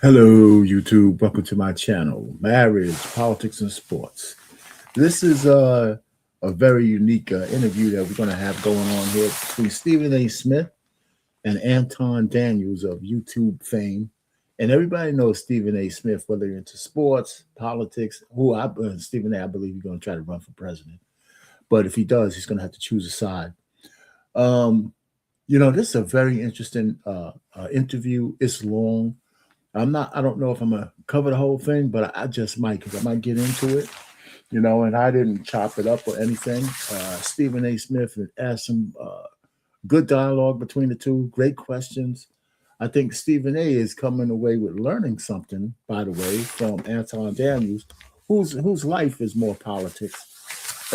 Hello, YouTube. Welcome to my channel, Marriage, Politics, and Sports. This is a very unique interview that we're going to have going on here between Stephen A. Smith and Anton Daniels of YouTube fame. And everybody knows Stephen A. Smith, whether you're into sports, politics, Stephen A., I believe he's going to try to run for president. But if he does, he's going to have to choose a side. This is a very interesting interview. It's long. I don't know if I'm going to cover the whole thing, but I just might, because I might get into it, and I didn't chop it up or anything. Stephen A. Smith asked some good dialogue between the two, great questions. I think Stephen A. is coming away with learning something, by the way, from Anton Daniels, whose life is more politics.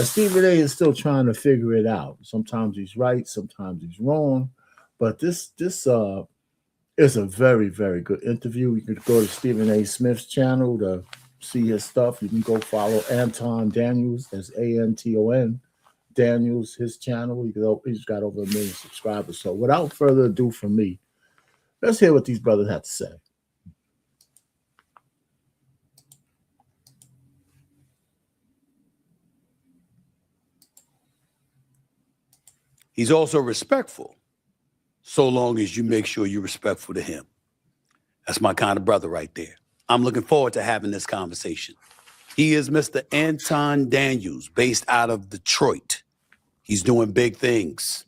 Stephen A. is still trying to figure it out. Sometimes he's right, sometimes he's wrong, but this is a very, very good interview. You can go to Stephen A. Smith's channel to see his stuff. You can go follow Anton Daniels, that's Anton Daniels, his channel. He's got over 1 million subscribers. So without further ado from me, let's hear what these brothers have to say. He's also respectful, so long as you make sure you're respectful to him. That's my kind of brother right there. I'm looking forward to having this conversation. He is Mr. Anton Daniels, based out of Detroit. He's doing big things,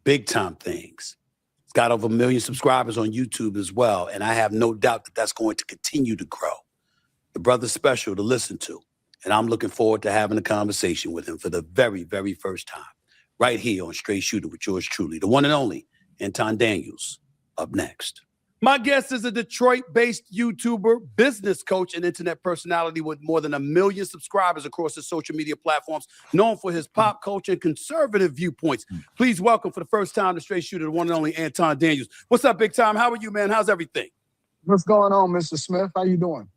big time things. He's got over 1 million subscribers on YouTube as well, and I have no doubt that that's going to continue to grow. The brother's special to listen to, and I'm looking forward to having a conversation with him for the very, very first time, right here on Straight Shooter with yours truly, the one and only Anton Daniels. Up next. My guest is a Detroit-based YouTuber, business coach, and internet personality with more than 1 million subscribers across his social media platforms, known for his pop culture and conservative viewpoints. Please welcome for the first time to Straight Shooter, the one and only Anton Daniels. What's up, big time? How are you, man? How's everything? What's going on, Mr. Smith? How you doing?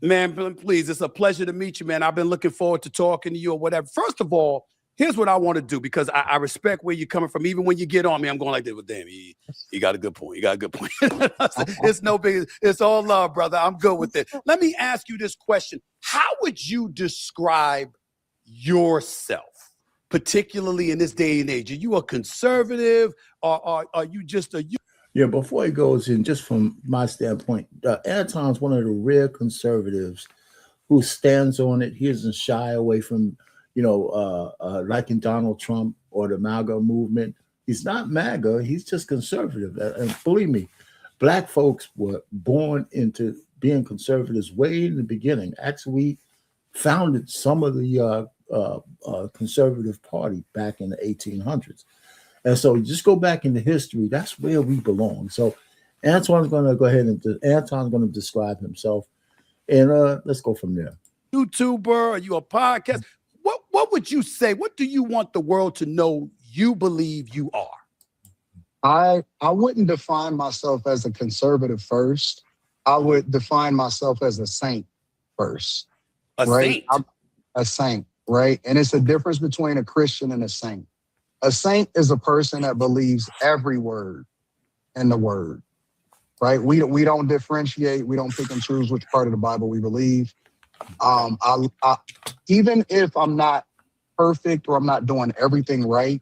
Man, please, it's a pleasure to meet you, man. I've been looking forward to talking to you or whatever. First of all, here's what I want to do, because I respect where you're coming from. Even when you get on me, I'm going like this. Well, damn, he got a good point. You got a good point. It's no big. It's all love, brother. I'm good with it. Let me ask you this question. How would you describe yourself, particularly in this day and age? Are you a conservative, or are you just a... Yeah, before he goes in, just from my standpoint, Anton's one of the rare conservatives who stands on it. He doesn't shy away from liking Donald Trump or the MAGA movement. He's not MAGA. He's just conservative. And believe me, black folks were born into being conservatives way in the beginning. Actually, we founded some of the conservative party back in the 1800s. And so just go back into history. That's where we belong. So Anton's going to go ahead and Anton's going to describe himself. And let's go from there. YouTuber, are you a podcast? What would you say? What do you want the world to know you believe you are? I wouldn't define myself as a conservative first. I would define myself as a saint first. A saint? A saint, right? And it's a difference between a Christian and a saint. A saint is a person that believes every word in the word, right? We don't differentiate. We don't pick and choose which part of the Bible we believe. Even if I'm not perfect or I'm not doing everything right,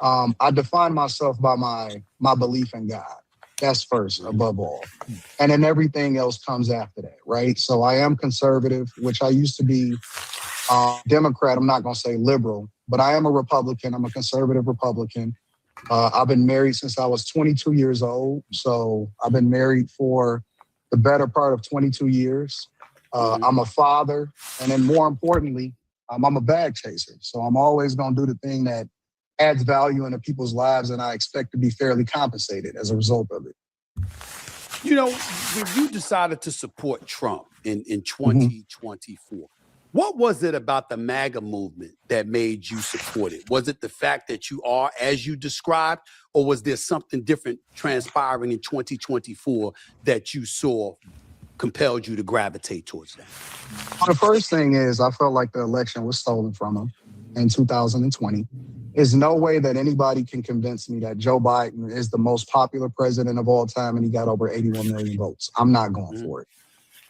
I define myself by my belief in God. That's first, above all. And then everything else comes after that, right? So I am conservative, which I used to be Democrat. I'm not going to say liberal, but I am a Republican. I'm a conservative Republican. I've been married since I was 22 years old. So I've been married for the better part of 22 years. I'm a father, and then more importantly, I'm a bag chaser. So I'm always going to do the thing that adds value into people's lives, and I expect to be fairly compensated as a result of it. When you decided to support Trump in 2024, what was it about the MAGA movement that made you support it? Was it the fact that you are, as you described, or was there something different transpiring in 2024 that you saw compelled you to gravitate towards that? The first thing is I felt like the election was stolen from him in 2020. There's no way that anybody can convince me that Joe Biden is the most popular president of all time and he got over 81 million votes. I'm not going for it.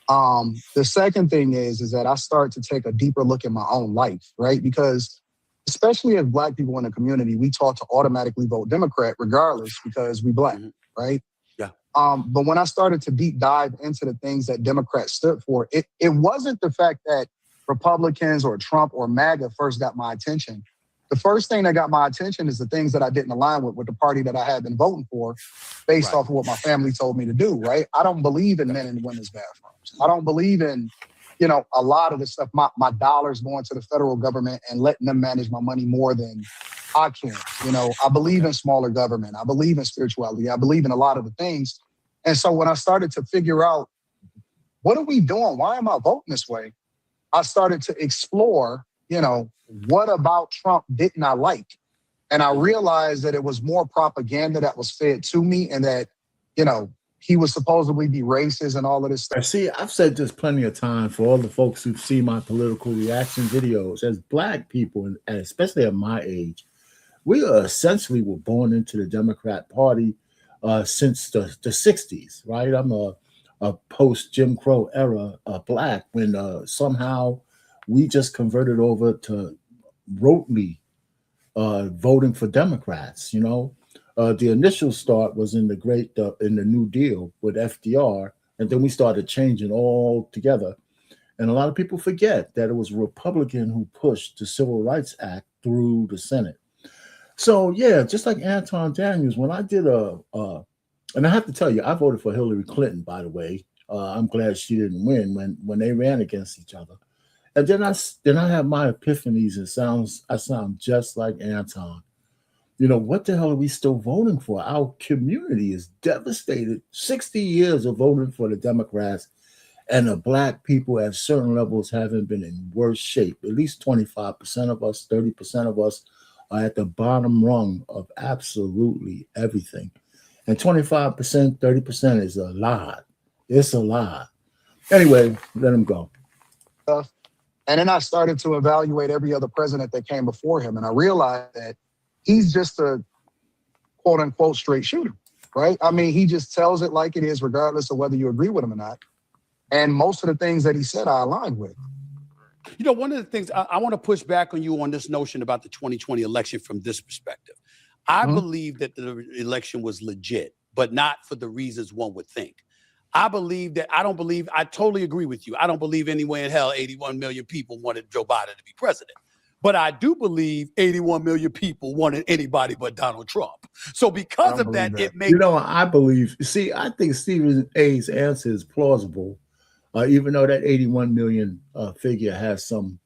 The second thing is that I start to take a deeper look at my own life, right? Because especially as Black people in the community, we taught to automatically vote Democrat regardless because we Black, right? Yeah. But when I started to deep dive into the things that Democrats stood for, it wasn't the fact that Republicans or Trump or MAGA first got my attention. The first thing that got my attention is the things that I didn't align with the party that I had been voting for based off of what my family told me to do, right? I don't believe in men and women's bathrooms. I don't believe in, a lot of the stuff, my dollars going to the federal government and letting them manage my money more than I can. I believe in smaller government. I believe in spirituality. I believe in a lot of the things. And so when I started to figure out, what are we doing? Why am I voting this way? I started to explore, what about Trump didn't I like? And I realized that it was more propaganda that was fed to me and that, he was supposedly be racist and all of this stuff. See, I've said this plenty of times for all the folks who've seen my political reaction videos. As Black people, and especially at my age, we essentially were born into the Democrat Party since the 60s, right? I'm a post-Jim Crow era Black when somehow we just converted over to rotely voting for Democrats, The initial start was in the New Deal with FDR, and then we started changing all together. And a lot of people forget that it was a Republican who pushed the Civil Rights Act through the Senate. So yeah, just like Anton Daniels, when I did and I have to tell you, I voted for Hillary Clinton, by the way. I'm glad she didn't win when they ran against each other. And then I have my epiphanies and I sound just like Anton. What the hell are we still voting for? Our community is devastated. 60 years of voting for the Democrats, and the Black people at certain levels haven't been in worse shape. At least 25% of us, 30% of us are at the bottom rung of absolutely everything. And 25%, 30% is a lot. It's a lot. Anyway, let him go. And then I started to evaluate every other president that came before him. And I realized that he's just a quote unquote straight shooter, right? I mean, he just tells it like it is, regardless of whether you agree with him or not. And most of the things that he said, I aligned with. One of the things I want to push back on you on this notion about the 2020 election from this perspective. I believe that the election was legit, but not for the reasons one would think. I totally agree with you. I don't believe anywhere in hell 81 million people wanted Joe Biden to be president. But I do believe 81 million people wanted anybody but Donald Trump. So because of that, it makes... I believe... See, I think Stephen A's answer is plausible, even though that 81 million figure has some...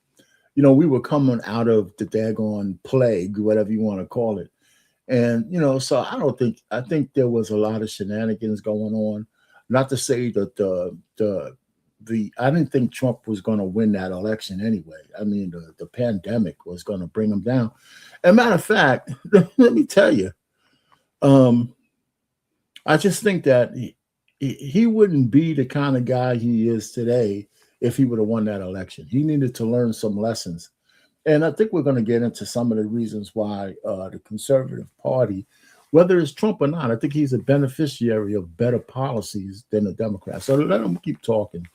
we were coming out of the daggone plague, whatever you want to call it. And, so I think there was a lot of shenanigans going on. Not to say that I didn't think Trump was going to win that election anyway. I mean, the pandemic was going to bring him down. As a matter of fact, let me tell you, I just think that he wouldn't be the kind of guy he is today if he would have won that election. He needed to learn some lessons. And I think we're going to get into some of the reasons why the conservative party, whether it's Trump or not, I think he's a beneficiary of better policies than the Democrats. So let him keep talking.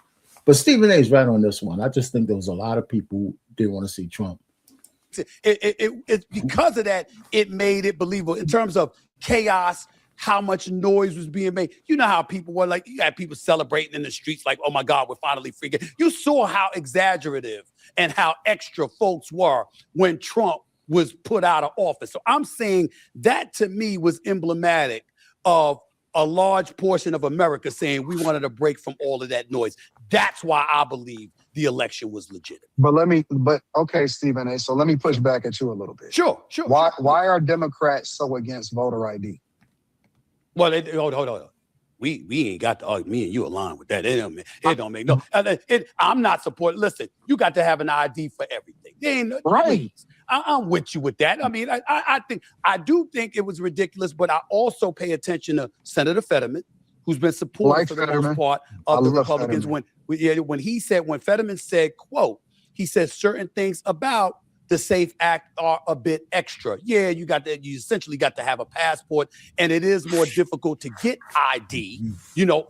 But Stephen A is right on this one. I just think there was a lot of people who didn't want to see Trump. It's because of that, it made it believable in terms of chaos, how much noise was being made. You know how people were like, you had people celebrating in the streets like, oh my God, we're finally free. You saw how exaggerative and how extra folks were when Trump was put out of office. So I'm saying that to me was emblematic of a large portion of America saying we wanted a break from all of that noise. That's why I believe the election was legitimate. Okay, Stephen A. So let me push back at you a little bit. Sure. Why are Democrats so against voter ID? Well, hold on. We ain't got to argue. Me and you align with that. It don't make no. I'm not supporting. Listen, you got to have an ID for everything. They ain't right. Please. I'm with you with that. I mean, I do think it was ridiculous, but I also pay attention to Senator Fetterman, who's been supported for the most part of the Republicans. When Fetterman said, quote, he said certain things about the SAFE Act are a bit extra. Yeah, you essentially got to have a passport, and it is more difficult to get ID,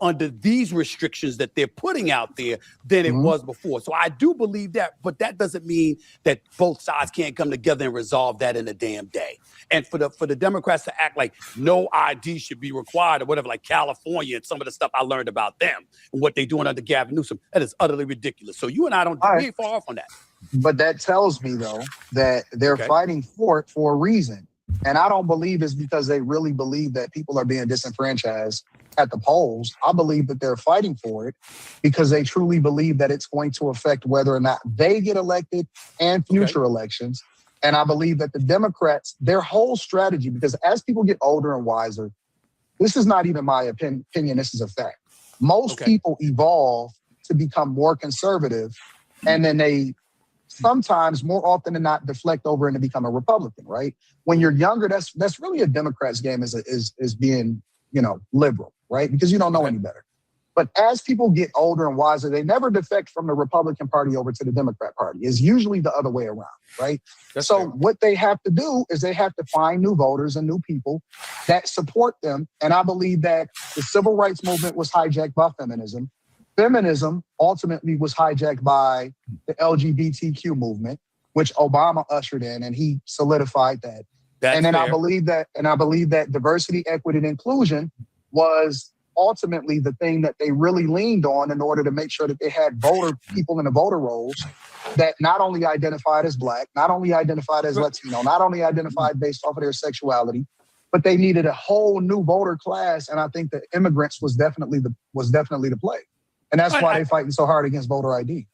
under these restrictions that they're putting out there than it was before. So I do believe that, but that doesn't mean that both sides can't come together and resolve that in a damn day. And for the Democrats to act like no ID should be required or whatever, like California and some of the stuff I learned about them and what they're doing under Gavin Newsom, that is utterly ridiculous. So you and I we ain't far off on that. But that tells me, though, that they're fighting for it for a reason. And I don't believe it's because they really believe that people are being disenfranchised at the polls. I believe that they're fighting for it because they truly believe that it's going to affect whether or not they get elected and future elections. And I believe that the Democrats, their whole strategy, because as people get older and wiser, this is not even my opinion, this is a fact. Most people evolve to become more conservative, and then they sometimes, more often than not, deflect over and to become a Republican, right? When you're younger, that's really a Democrat's game is being, liberal, right? Because you don't know any better. But as people get older and wiser, they never defect from the Republican Party over to the Democrat Party. It's usually the other way around, right? So what they have to do is they have to find new voters and new people that support them. And I believe that the civil rights movement was hijacked by feminism. Feminism ultimately was hijacked by the LGBTQ movement, which Obama ushered in, and he solidified that. And then I believe that diversity, equity, and inclusion was ultimately the thing that they really leaned on in order to make sure that they had people in the voter rolls that not only identified as Black, not only identified as Latino, not only identified based off of their sexuality, but they needed a whole new voter class. And I think that immigrants was definitely the play. And that's why they're fighting so hard against voter ID.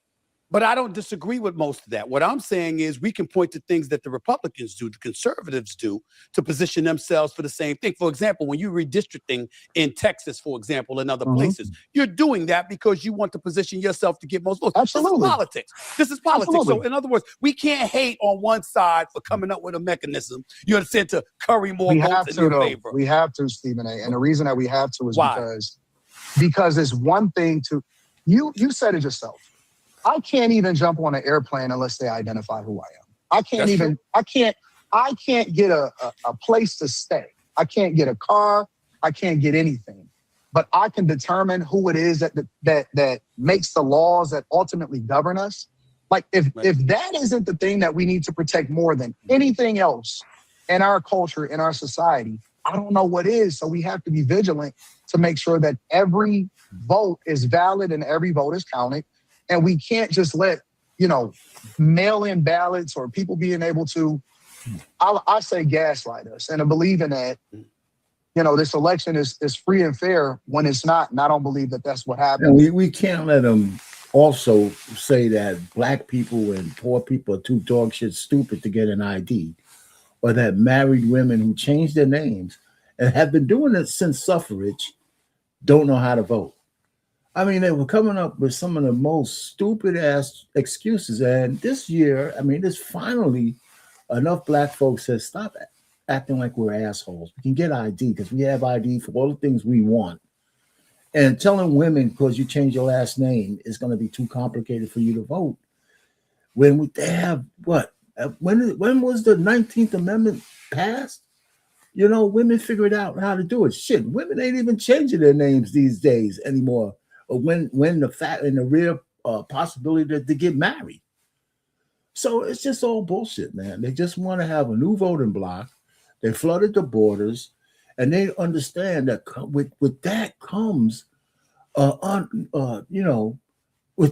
But I don't disagree with most of that. What I'm saying is we can point to things that the Republicans do, the conservatives do, to position themselves for the same thing. For example, when you're redistricting in Texas, for example, and other places, you're doing that because you want to position yourself to get most votes. Absolutely. This is politics. This is politics. Absolutely. So in other words, we can't hate on one side for coming up with a mechanism, you understand, to curry more votes in your favor. We have to, Stephen A. And the reason that we have to is because it's one thing to, you said it yourself. I can't even jump on an airplane unless they identify who I am. I can't get a place to stay. I can't get a car. I can't get anything. But I can determine who it is that makes the laws that ultimately govern us. Like if that isn't the thing that we need to protect more than anything else in our culture, in our society, I don't know what is. So we have to be vigilant to make sure that every vote is valid and every vote is counted. And we can't just let, mail-in ballots or people being able to, I say gaslight us. And I believe in that, this election is free and fair when it's not. And I don't believe that that's what happened. And we can't let them also say that Black people and poor people are too dog shit stupid to get an ID, or that married women who change their names and have been doing it since suffrage don't know how to vote. I mean, they were coming up with some of the most stupid ass excuses. And this year, there's finally enough Black folks that stop acting like we're assholes. We can get ID because we have ID for all the things we want. And telling women because you change your last name is going to be too complicated for you to vote. When they have what? When was the 19th Amendment passed? Women figured out how to do it. Shit, women ain't even changing their names these days anymore. Or when the fact and the real possibility to get married. So it's just all bullshit, man. They just want to have a new voting block. They flooded the borders, and they understand that with that comes, with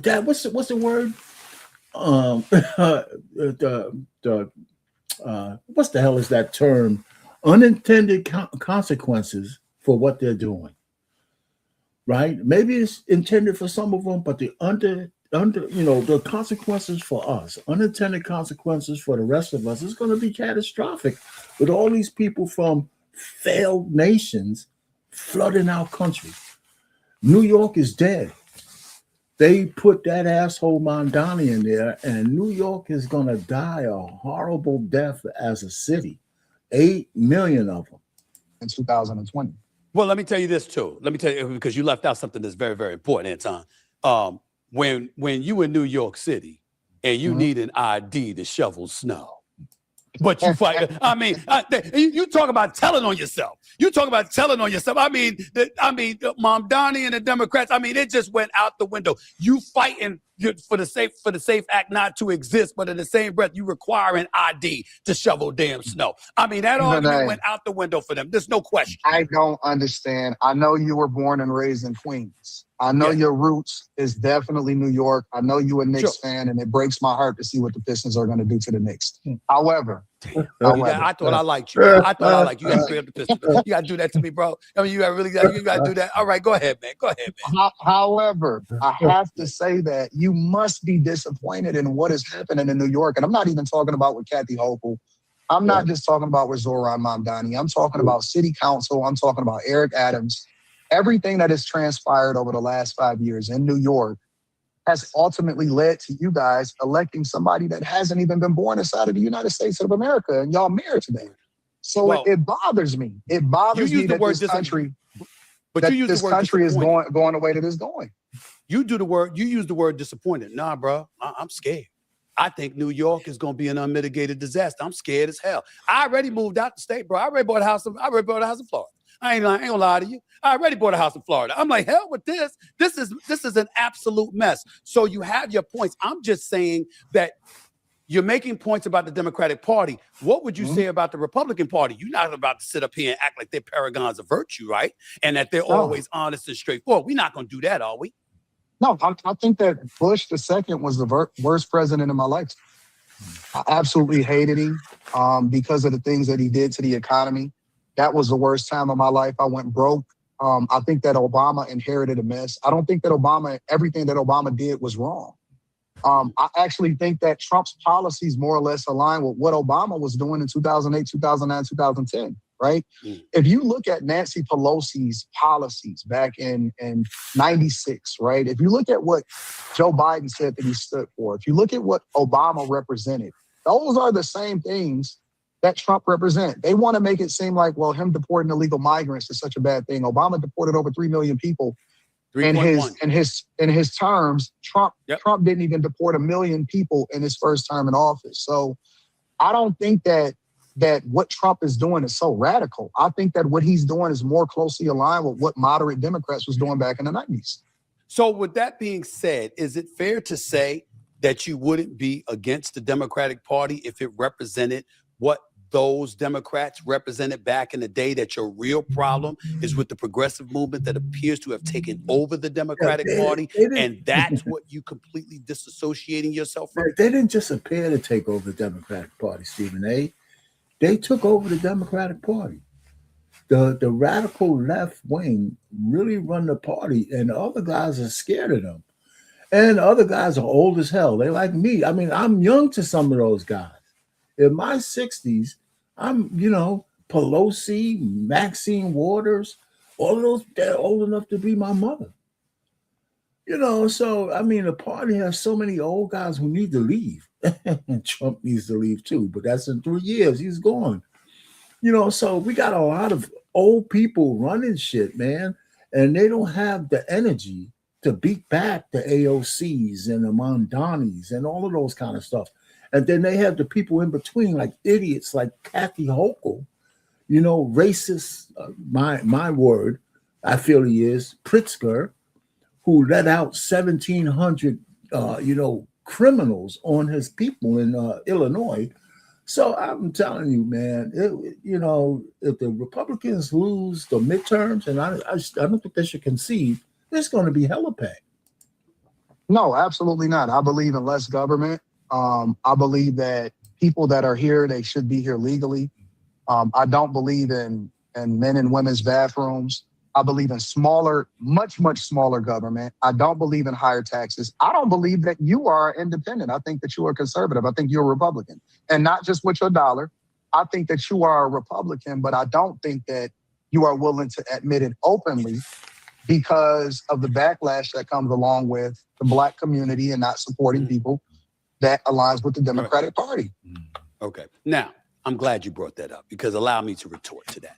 that, what's the word? What's the hell is that term? Unintended consequences for what they're doing. Right? Maybe it's intended for some of them, but the the consequences for us, unintended consequences for the rest of us, is going to be catastrophic with all these people from failed nations flooding our country. New York is dead. They put that asshole Mondani in there, and New York is going to die a horrible death as a city. 8 million of them. In 2020. Well, let me tell you this too. Let me tell you, because you left out something that's very, very important, Anton. When you in New York City and you need an ID to shovel snow. But you fight. I mean, you talk about telling on yourself. You talk about telling on yourself. I mean, Mom Donnie and the Democrats. I mean, it just went out the window. You fighting for the safe act not to exist, but in the same breath, you require an ID to shovel damn snow. I mean, that argument went out the window for them. There's no question. I don't understand. I know you were born and raised in Queens. I know your roots is definitely New York. I know you a Knicks fan, and it breaks my heart to see what the Pistons are going to do to the Knicks. However, I thought I liked you. Bro. I thought I liked you. You got to bring up the Pistons. You got to do that to me, bro. I mean, you got to do that. All right, go ahead, man. Go ahead, man. However, I have to say that you must be disappointed in what is happening in New York, and I'm not even talking about with Kathy Hochul. I'm not just talking about with Zoran Mamdani. I'm talking about city council. I'm talking about Eric Adams. Everything that has transpired over the last 5 years in New York has ultimately led to you guys electing somebody that hasn't even been born inside of the United States of America, and y'all married to them. So it bothers me. It bothers me that this country, is going the way that it's going. You use the word disappointed. Nah, bro, I'm scared. I think New York is going to be an unmitigated disaster. I'm scared as hell. I already moved out the state, bro. I already bought a house in Florida. I ain't gonna lie to you. I already bought a house in Florida. I'm like, hell with this. This is an absolute mess. So you have your points. I'm just saying that you're making points about the Democratic Party. What would you say about the Republican Party? You're not about to sit up here and act like they're paragons of virtue, right? And that they're always honest and straightforward. We're not gonna do that, are we? No, I think that Bush II was the worst president in my life. I absolutely hated him because of the things that he did to the economy. That was the worst time of my life. I went broke. I think that Obama inherited a mess. I don't think that everything that Obama did was wrong. I actually think that Trump's policies more or less align with what Obama was doing in 2008, 2009, 2010, right? If you look at Nancy Pelosi's policies back in 96, right? If you look at what Joe Biden said that he stood for, if you look at what Obama represented, those are the same things that Trump represent. They want to make it seem like, well, him deporting illegal migrants is such a bad thing. Obama deported over 3 million people. In his terms. Trump didn't even deport 1 million people in his first term in office. So I don't think that what Trump is doing is so radical. I think that what he's doing is more closely aligned with what moderate Democrats was doing back in the 90s. So with that being said, is it fair to say that you wouldn't be against the Democratic Party if it represented what those Democrats represented back in the day, that your real problem is with the progressive movement that appears to have taken over the Democratic Party, and that's what you completely disassociating yourself from? They didn't just appear to take over the Democratic Party, Stephen A. They took over the Democratic Party. The radical left wing really run the party, and the other guys are scared of them. And the other guys are old as hell. They like me. I mean, I'm young to some of those guys. In my 60s, I'm, Pelosi, Maxine Waters, all of those, they're old enough to be my mother. So, I mean, the party has so many old guys who need to leave. And Trump needs to leave too, but that's in 3 years. He's gone. So we got a lot of old people running shit, man. And they don't have the energy to beat back the AOCs and the Mamdanis and all of those kind of stuff. And then they have the people in between, like idiots like Kathy Hochul, racist, my word, I feel he is, Pritzker, who let out 1,700, criminals on his people in Illinois. So I'm telling you, man, if the Republicans lose the midterms, and I don't think they should concede, there's going to be hella pay. No, absolutely not. I believe in less government. I believe that people that are here, they should be here legally. I don't believe in men and women's bathrooms. I believe in smaller, much, much smaller government. I don't believe in higher taxes. I don't believe that you are independent. I think that you are conservative. I think you're a Republican. And not just with your dollar. I think that you are a Republican, but I don't think that you are willing to admit it openly because of the backlash that comes along with the Black community and not supporting people that aligns with the Democratic Party. Okay. Now, I'm glad you brought that up because allow me to retort to that.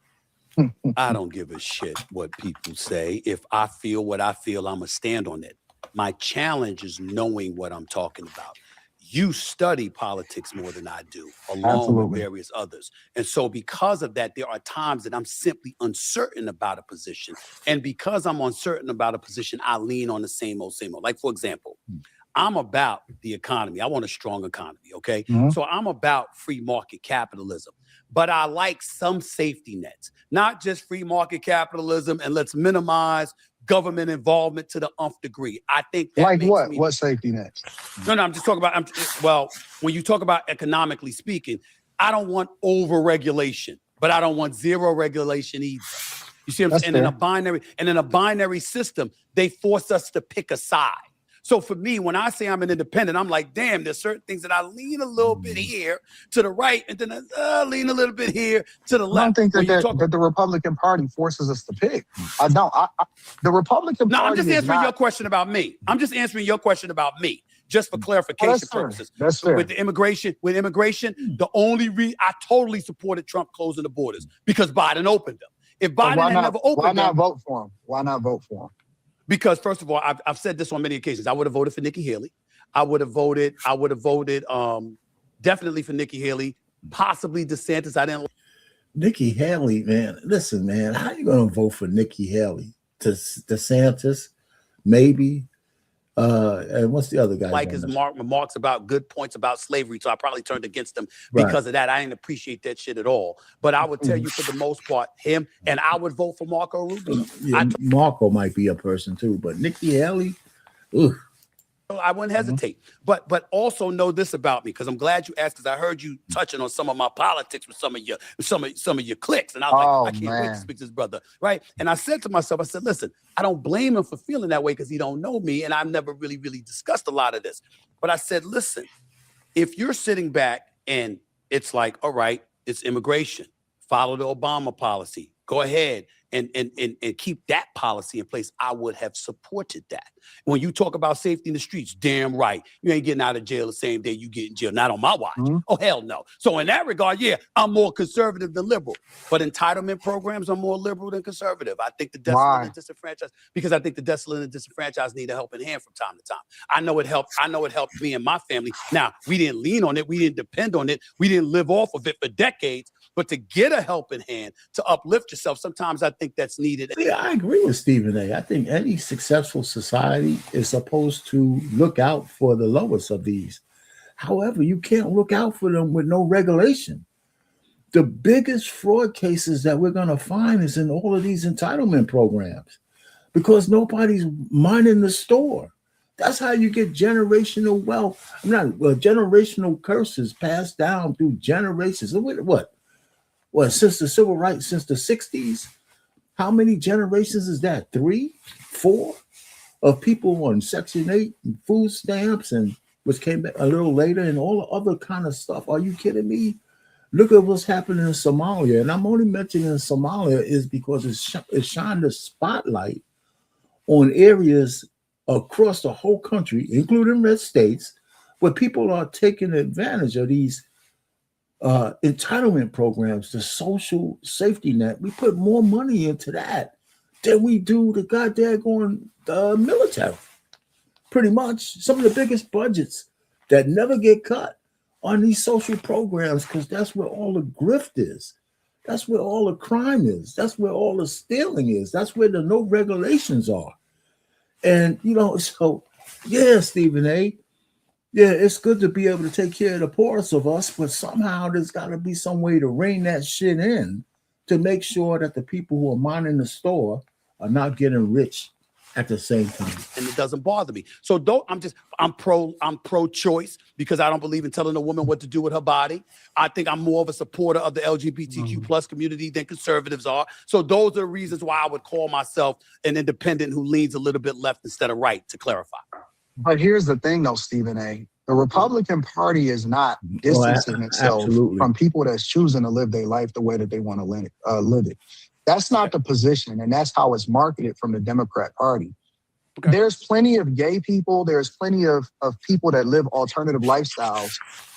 I don't give a shit what people say. If I feel what I feel, I'm going to stand on it. My challenge is knowing what I'm talking about. you study politics more than I do, along Absolutely. with various others. And so because of that, there are times that I'm simply uncertain about a position. And because I'm uncertain about a position, I lean on the same old, same old. Like, for example, I'm about the economy. I want a strong economy, okay? Mhm. So I'm about free market capitalism. But I like some safety nets, not just free market capitalism and let's minimize government involvement to the nth degree. I think that Like makes what? me... What safety nets? No, I'm just talking about, well, when you talk about economically speaking, I don't want over-regulation, but I don't want zero regulation either. You see what I'm That's saying? fair. And in a binary system, they force us to pick a side. So for me, when I say I'm an independent, I'm like, damn, there's certain things that I lean a little bit here to the right, and then I lean a little bit here to the I don't left. think When you that, talk... that the Republican Party forces us to pick. I don't. The Republican No, I'm Party just is answering your not. question about me. I'm just answering your question about me, just for Oh, clarification that's fair. purposes. That's fair. With the immigration, the only I totally supported Trump closing the borders because Biden opened them. If So Biden had never opened why not them, vote for him? Why not vote for him? because first of all, I've said this on many occasions. I would have voted for Nikki Haley. I would have voted definitely for Nikki Haley, possibly DeSantis. I didn't. Nikki Haley, man. Listen, man, how you gonna vote for Nikki Haley? DeSantis, maybe. And what's the other guy? Like his remarks about good points about slavery, so I probably turned against him Right. because of that. I didn't appreciate that shit at all. But I would tell you, for the most part, him, and I would vote for Marco Rubio. Yeah, Marco might be a person too, but Nikki Haley, ugh. I wouldn't hesitate. But also know this about me, because I'm glad you asked, because I heard you touching on some of my politics with some of your cliques. And I was like, I can't wait to speak to this brother. Right. And I said to myself, I said, listen, I don't blame him for feeling that way because he don't know me. And I've never really discussed a lot of this. But I said, listen, if you're sitting back and it's like, all right, it's immigration, follow the Obama policy, go ahead and keep that policy in place, I would have supported that. When you talk about safety in the streets, damn right, you ain't getting out of jail the same day you get in jail. Not on my watch. Oh, hell no. So in that regard, yeah, I'm more conservative than liberal. But entitlement programs are more liberal than conservative. I think the desolate and disenfranchised, because I think the desolate and disenfranchised need a helping hand from time to time. I know it helped me and my family. Now, we didn't lean on it. We didn't depend on it. We didn't live off of it for decades. But to get a helping hand, to uplift yourself, sometimes I think that's needed. Yeah, I agree with Stephen A. I think any successful society is supposed to look out for the lowest of these. However, you can't look out for them with no regulation. The biggest fraud cases that we're going to find is in all of these entitlement programs, because nobody's minding the store. That's how you get generational wealth. Generational curses passed down through generations. What, since the civil rights, since the 60s? How many generations is that? 3, 4 of people on Section 8 and food stamps, and which came back a little later, and all the other kind of stuff. Are you kidding me? Look at what's happening in Somalia. And I'm only mentioning Somalia is because it shined a spotlight on areas across the whole country, including red states, where people are taking advantage of these entitlement programs, the social safety net. We put more money into that than we do the goddamn military. Pretty much some of the biggest budgets that never get cut on these social programs, because that's where all the grift is. That's where all the crime is. That's where all the stealing is. That's where the no regulations are. And, so, yeah, Stephen A., yeah, it's good to be able to take care of the poorest of us, but somehow there's got to be some way to rein that shit in to make sure that the people who are minding the store are not getting rich at the same time. And it doesn't bother me. So I'm pro-choice, because I don't believe in telling a woman what to do with her body. I think I'm more of a supporter of the LGBTQ plus community than conservatives are. So those are the reasons why I would call myself an independent who leans a little bit left instead of right, to clarify. But here's the thing, though, Stephen A. The Republican Party is not distancing itself from people that's choosing to live their life the way that they want to live it. That's not the position, and that's how it's marketed from the Democrat Party. Okay. There's plenty of gay people. There's plenty of people that live alternative lifestyles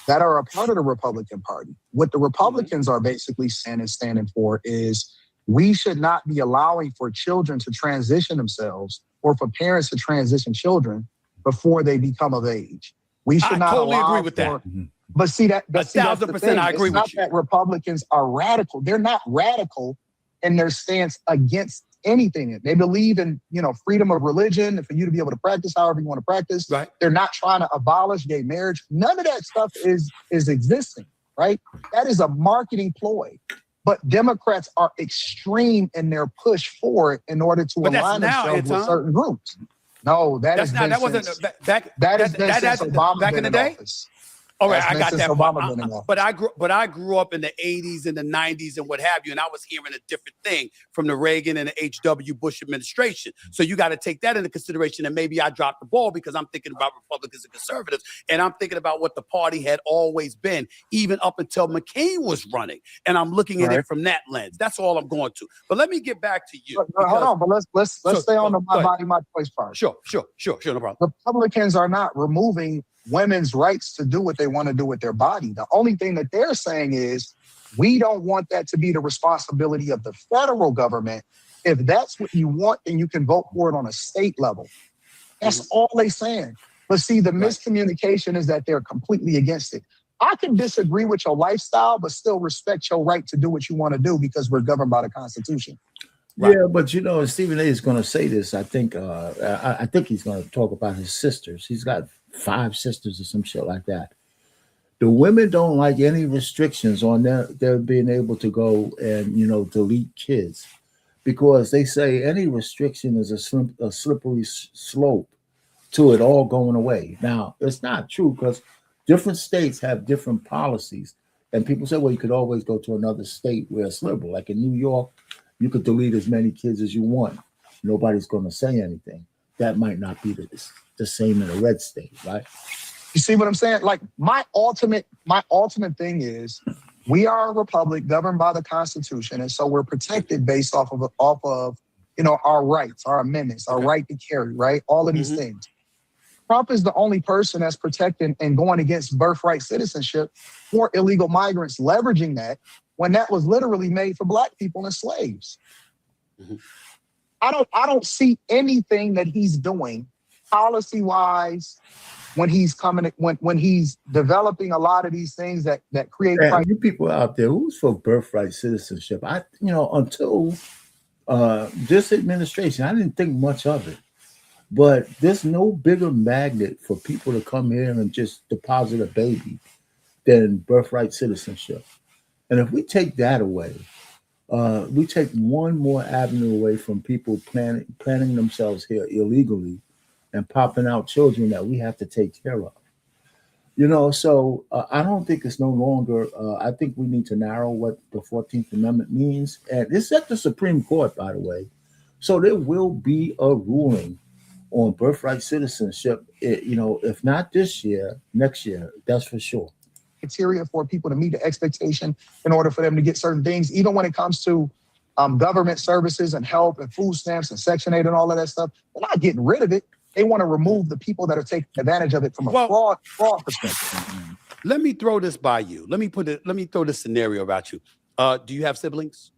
that are a part of the Republican Party. What the Republicans are basically saying and standing for is we should not be allowing for children to transition themselves, or for parents to transition children before they become of age. We should I not totally allow agree with that. But see that, but see, that's the 1,000% thing. I agree It's with not you. that Republicans are radical. They're not radical in their stance against anything. They believe in, freedom of religion, for you to be able to practice however you want to practice. Right. They're not trying to abolish gay marriage. None of that stuff is existing, right? That is a marketing ploy. But Democrats are extreme in their push for it in order to But that's align now, themselves with Anton. certain groups. No, that That's has not. been That wasn't since back. that has been since That's Obama back been in the in day. office. All right, That's I been got since that Obama point. been in office. But I grew up in the 80s and the 90s and what have you, and I was hearing a different thing from the Reagan and the H.W. Bush administration. So you got to take that into consideration. And maybe I dropped the ball because I'm thinking about Republicans and conservatives, and I'm thinking about what the party had always been, even up until McCain was running. And I'm looking at it from that lens. That's all I'm going to. But let me get back to you. But hold on, but let's stay on the my body, my choice part. Sure, no problem. Republicans are not removing women's rights to do what they want to do with their body. The only thing that they're saying is we don't want that to be the responsibility of the federal government. If that's what you want, then you can vote for it on a state level. That's all they're saying. But see, the miscommunication is that they're completely against it. I can disagree with your lifestyle, but still respect your right to do what you want to do because we're governed by the Constitution. Right. Yeah, but Stephen A. is going to say this. I think he's going to talk about his sisters. He's got 5 sisters or some shit like that. The women don't like any restrictions on their being able to go and delete kids, because they say any restriction is a slippery slope to it all going away. Now, it's not true, because different states have different policies, and people say, well, you could always go to another state where it's liberal, like in New York. You could delete as many kids as you want. Nobody's going to say anything. That might not be the same in a red state, right? You see what I'm saying? Like my ultimate thing is we are a republic governed by the Constitution, and so we're protected based off of our rights, our amendments, our right to carry, right? All of these things. Trump is the only person that's protecting and going against birthright citizenship for illegal migrants, leveraging that when that was literally made for Black people and slaves. I don't see anything that he's doing policy-wise when he's when he's developing a lot of these things that create. You people out there, who's for birthright citizenship? Until this administration, I didn't think much of it. But there's no bigger magnet for people to come here and just deposit a baby than birthright citizenship. And if we take that away, we take one more avenue away from people planning themselves here illegally and popping out children that we have to take care of. So I don't think it's no longer, I think we need to narrow what the 14th Amendment means. And it's at the Supreme Court, by the way. So there will be a ruling on birthright citizenship, if not this year, next year, that's for sure. Criteria for people to meet the expectation in order for them to get certain things, even when it comes to government services and help and food stamps and Section 8 and all of that stuff. They're not getting rid of it. They want to remove the people that are taking advantage of it from a fraud perspective. Let me throw this by you. Let me throw this scenario about you. Do you have siblings?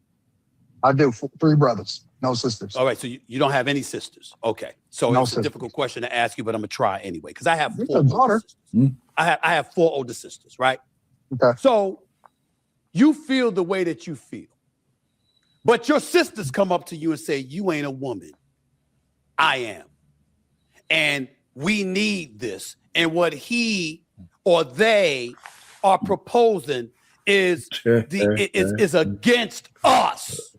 I do. 3 brothers, no sisters. All right, so you don't have any sisters. Okay, so No it's sisters. a difficult question to ask you, but I'm gonna try anyway because I have You're 4 a daughter. older sisters. I have 4 older sisters, right? Okay. So you feel the way that you feel, but your sisters come up to you and say, "You ain't a woman. I am, and we need this." And what he or they are proposing is is against us.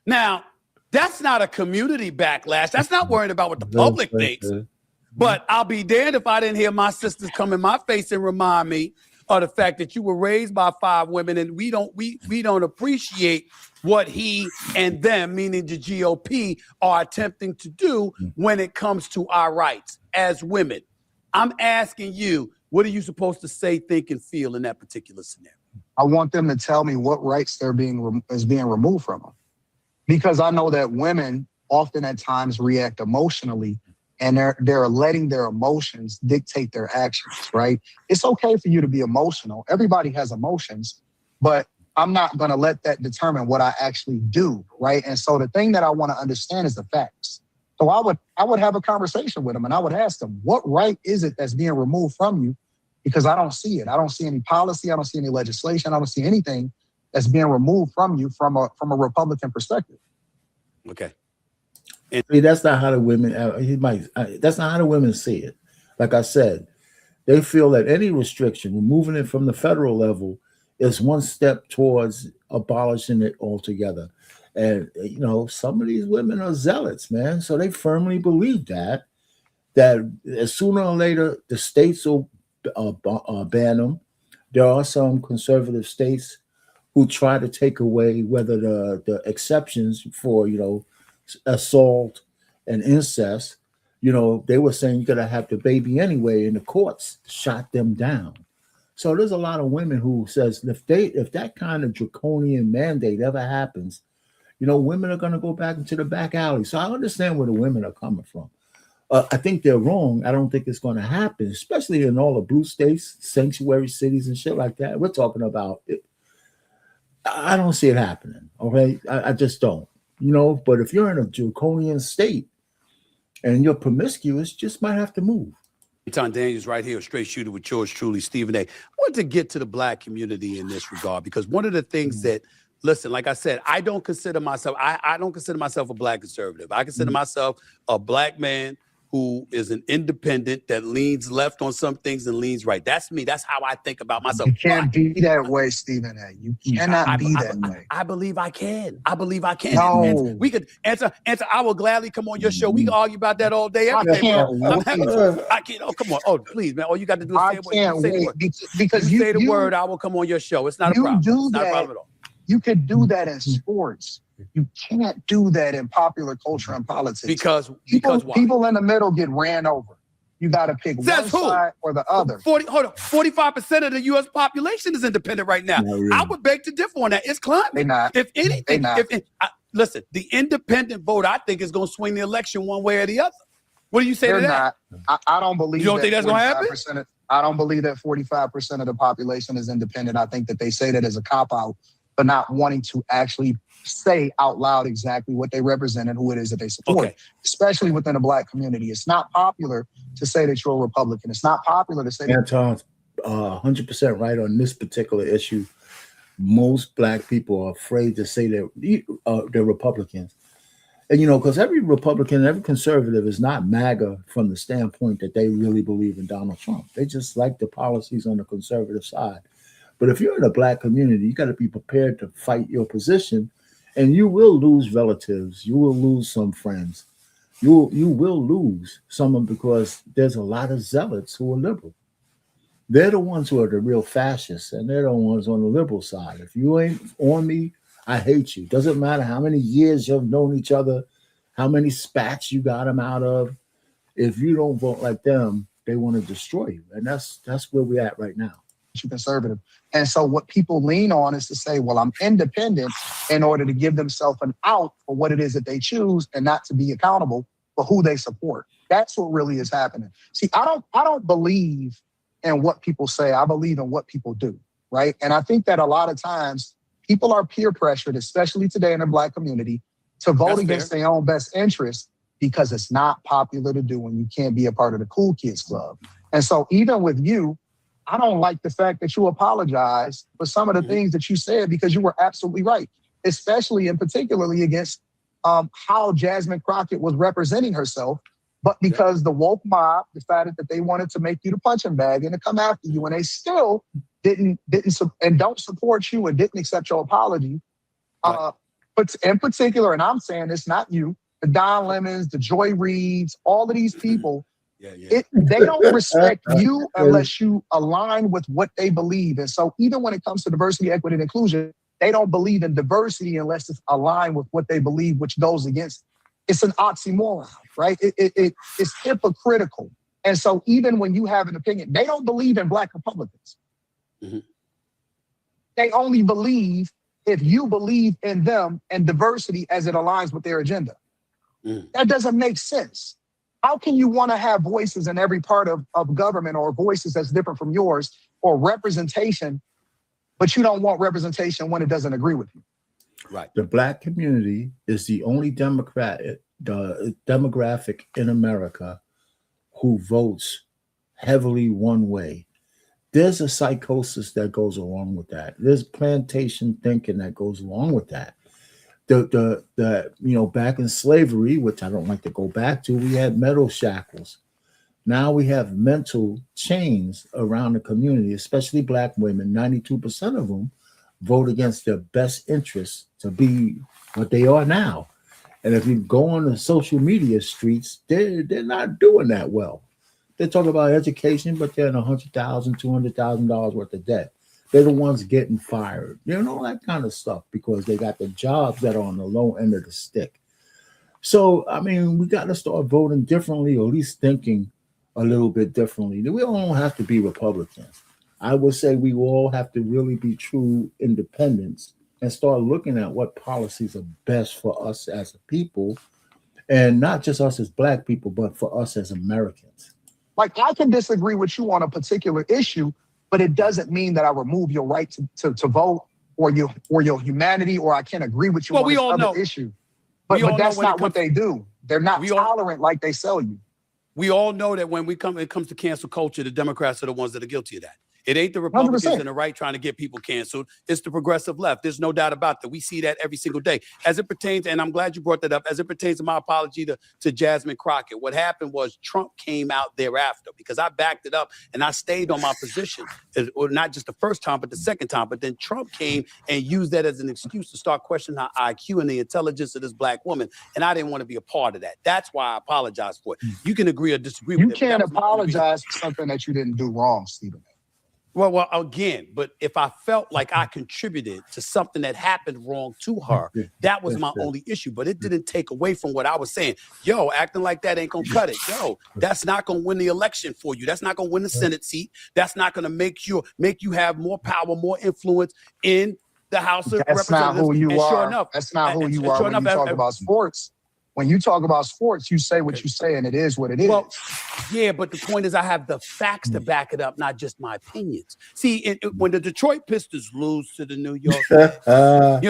Now, that's not a community backlash. That's not worrying about what the public thinks. But I'll be damned if I didn't hear my sisters come in my face and remind me of the fact that you were raised by 5 women, and we don't appreciate what he and them, meaning the GOP, are attempting to do when it comes to our rights as women. I'm asking you, what are you supposed to say, think, and feel in that particular scenario? I want them to tell me what rights is being removed from them, because I know that women often at times react emotionally, and they're letting their emotions dictate their actions. Right? It's okay for you to be emotional. Everybody has emotions, but I'm not going to let that determine what I actually do. Right? And so the thing that I want to understand is the facts. So I would have a conversation with them, and I would ask them, what right is it that's being removed from you because I don't see it. I don't see any policy. I don't see any legislation. I don't see anything that's being removed from you from a Republican perspective. Okay. See, that's not how the women. That's not how the women see it. Like I said, they feel that any restriction, removing it from the federal level, is one step towards abolishing it altogether. And you know, some of these women are zealots, man. So they firmly believe that as sooner or later the states will ban them. There are some conservative states who try to take away whether the exceptions for, you know, assault and incest. You know, they were saying you gotta have the baby anyway, and the courts shot them down. So there's a lot of women who says if that kind of draconian mandate ever happens, you know, women are gonna go back into the back alley. So I understand where the women are coming from. I think they're wrong. I don't think it's going to happen, especially in all the blue states, sanctuary cities, and shit like that. We're talking about it. I don't see it happening. Okay, I just don't. You know, but if you're in a draconian state and you're promiscuous, just might have to move. Anton Daniels right here, straight shooter with yours truly, Stephen A. I want to get to the black community in this regard, because one of the things that, listen, like I said, I don't consider myself a black conservative. I consider myself a black man who is an independent that leans left on some things and leans right. That's me. That's how I think about myself. You can't be that way, Stephen A. You cannot be that way. I believe I can. I believe I can. No. And we could answer. I will gladly come on your show. We can argue about that all day, every I day. can't I'm happy wait. to. I can't. Oh, come on. Oh, please, man. All you got to do is I say can't the wait word. because You you say the you- word, I will come on your show. It's not a you problem. do It's not a that. problem at all. You could do that in sports. You can't do that in popular culture and politics. Because why? People in the middle get ran over. You got to pick Says one who? side or the other. 45% of the U.S. population is independent right now. Not really. I would beg to differ on that. It's climbing. They not. If anything, They not. listen, the independent vote, I think, is going to swing the election one way or the other. What do you say They're to that? not. I don't believe. You don't think that's gonna happen? 45% I don't believe that 45% of the population is independent. I think that they say that as a cop out, but not wanting to actually say out loud exactly what they represent and who it is that they support, Okay. especially within the black community. It's not popular to say that you're a Republican. It's not popular to say that. Anton's 100% right on this particular issue. Most black people are afraid to say they're Republicans. And, you know, because every Republican, every conservative is not MAGA from the standpoint that they really believe in Donald Trump. They just like the policies on the conservative side. But if you're in a black community, you got to be prepared to fight your position, and you will lose relatives. You will lose some friends. You will lose some of them because there's a lot of zealots who are liberal. They're the ones who are the real fascists, and they're the ones on the liberal side. If you ain't on me, I hate you. Doesn't matter how many years you've known each other, how many spats you got them out of. If you don't vote like them, they want to destroy you. And that's where we're at right now. you're conservative. And so what people lean on is to say, well, I'm independent in order to give themselves an out for what it is that they choose and not to be accountable for who they support. That's what really is happening. See, I don't believe in what people say. I believe in what people do, right? And I think that a lot of times people are peer pressured, especially today in the Black community, to vote against their own best interest because it's not popular to do and you can't be a part of the cool kids club. And so even with you, I don't like the fact that you apologize for some of the things that you said because you were absolutely right, especially and particularly against how Jasmine Crockett was representing herself. But because the woke mob decided that they wanted to make you the punching bag and to come after you, and they still didn't and don't support you and didn't accept your apology. But in particular, and I'm saying it's not you, the Don Lemons, the Joy Reids, all of these people, they don't respect you unless you align with what they believe. And so even when it comes to diversity, equity, and inclusion, they don't believe in diversity unless it's aligned with what they believe, which goes against. It's an oxymoron, right? It's hypocritical. And so even when you have an opinion, they don't believe in Black Republicans. Mm-hmm. They only believe if you believe in them and diversity as it aligns with their agenda. Mm. That doesn't make sense. How can you want to have voices in every part of government or voices that's different from yours or representation, but you don't want representation when it doesn't agree with you? Right. The Black community is the only demographic in America who votes heavily one way. there's a psychosis that goes along with that. There's plantation thinking that goes along with that. Back in slavery, which I don't like to go back to, we had metal shackles. Now we have mental chains around the community, especially black women. 92% of them vote against their best interests to be what they are now. And if you go on the social media streets, they're not doing that well. They talk about education, but they're in $100,000, $200,000 worth of debt. They're the ones getting fired, all that kind of stuff, because they got the jobs that are on the low end of the stick. So, I mean, we got to start voting differently, or at least thinking a little bit differently. We don't have to be Republicans. I would say we all have to really be true independents and start looking at what policies are best for us as a people, and not just us as black people, but for us as Americans. Like, I can disagree with you on a particular issue, but it doesn't mean that I remove your right to vote or your humanity, or I can't agree with you on this other issue. But that's not what they do. They're not tolerant like they sell you. We all know that when it comes to cancel culture, the Democrats are the ones that are guilty of that. It ain't the Republicans 100%. And the right trying to get people canceled. It's the progressive left. There's no doubt about that. We see that every single day. As it pertains, and I'm glad you brought that up, as it pertains to my apology to Jasmine Crockett, what happened was Trump came out thereafter, because I backed it up and I stayed on my position. Or not just the first time, but the second time. But then Trump came and used that as an excuse to start questioning her IQ and the intelligence of this black woman. And I didn't want to be a part of that. That's why I apologize for it. You can agree or disagree with it. You can't apologize for something that you didn't do wrong, Stephen. Well, again, but if I felt like I contributed to something that happened wrong to her, that was my only issue. But it didn't take away from what I was saying. Yo, acting like that ain't gonna cut it. Yo, that's not gonna win the election for you. That's not gonna win the Senate seat. That's not gonna make you have more power, more influence in the House of Representatives. That's not who you are. Sure enough, that's not who you are when you talk about sports. When you talk about sports, you say what you say, and it is what it is. Well, yeah, but the point is I have the facts to back it up, not just my opinions. See, when the Detroit Pistons lose to the New York,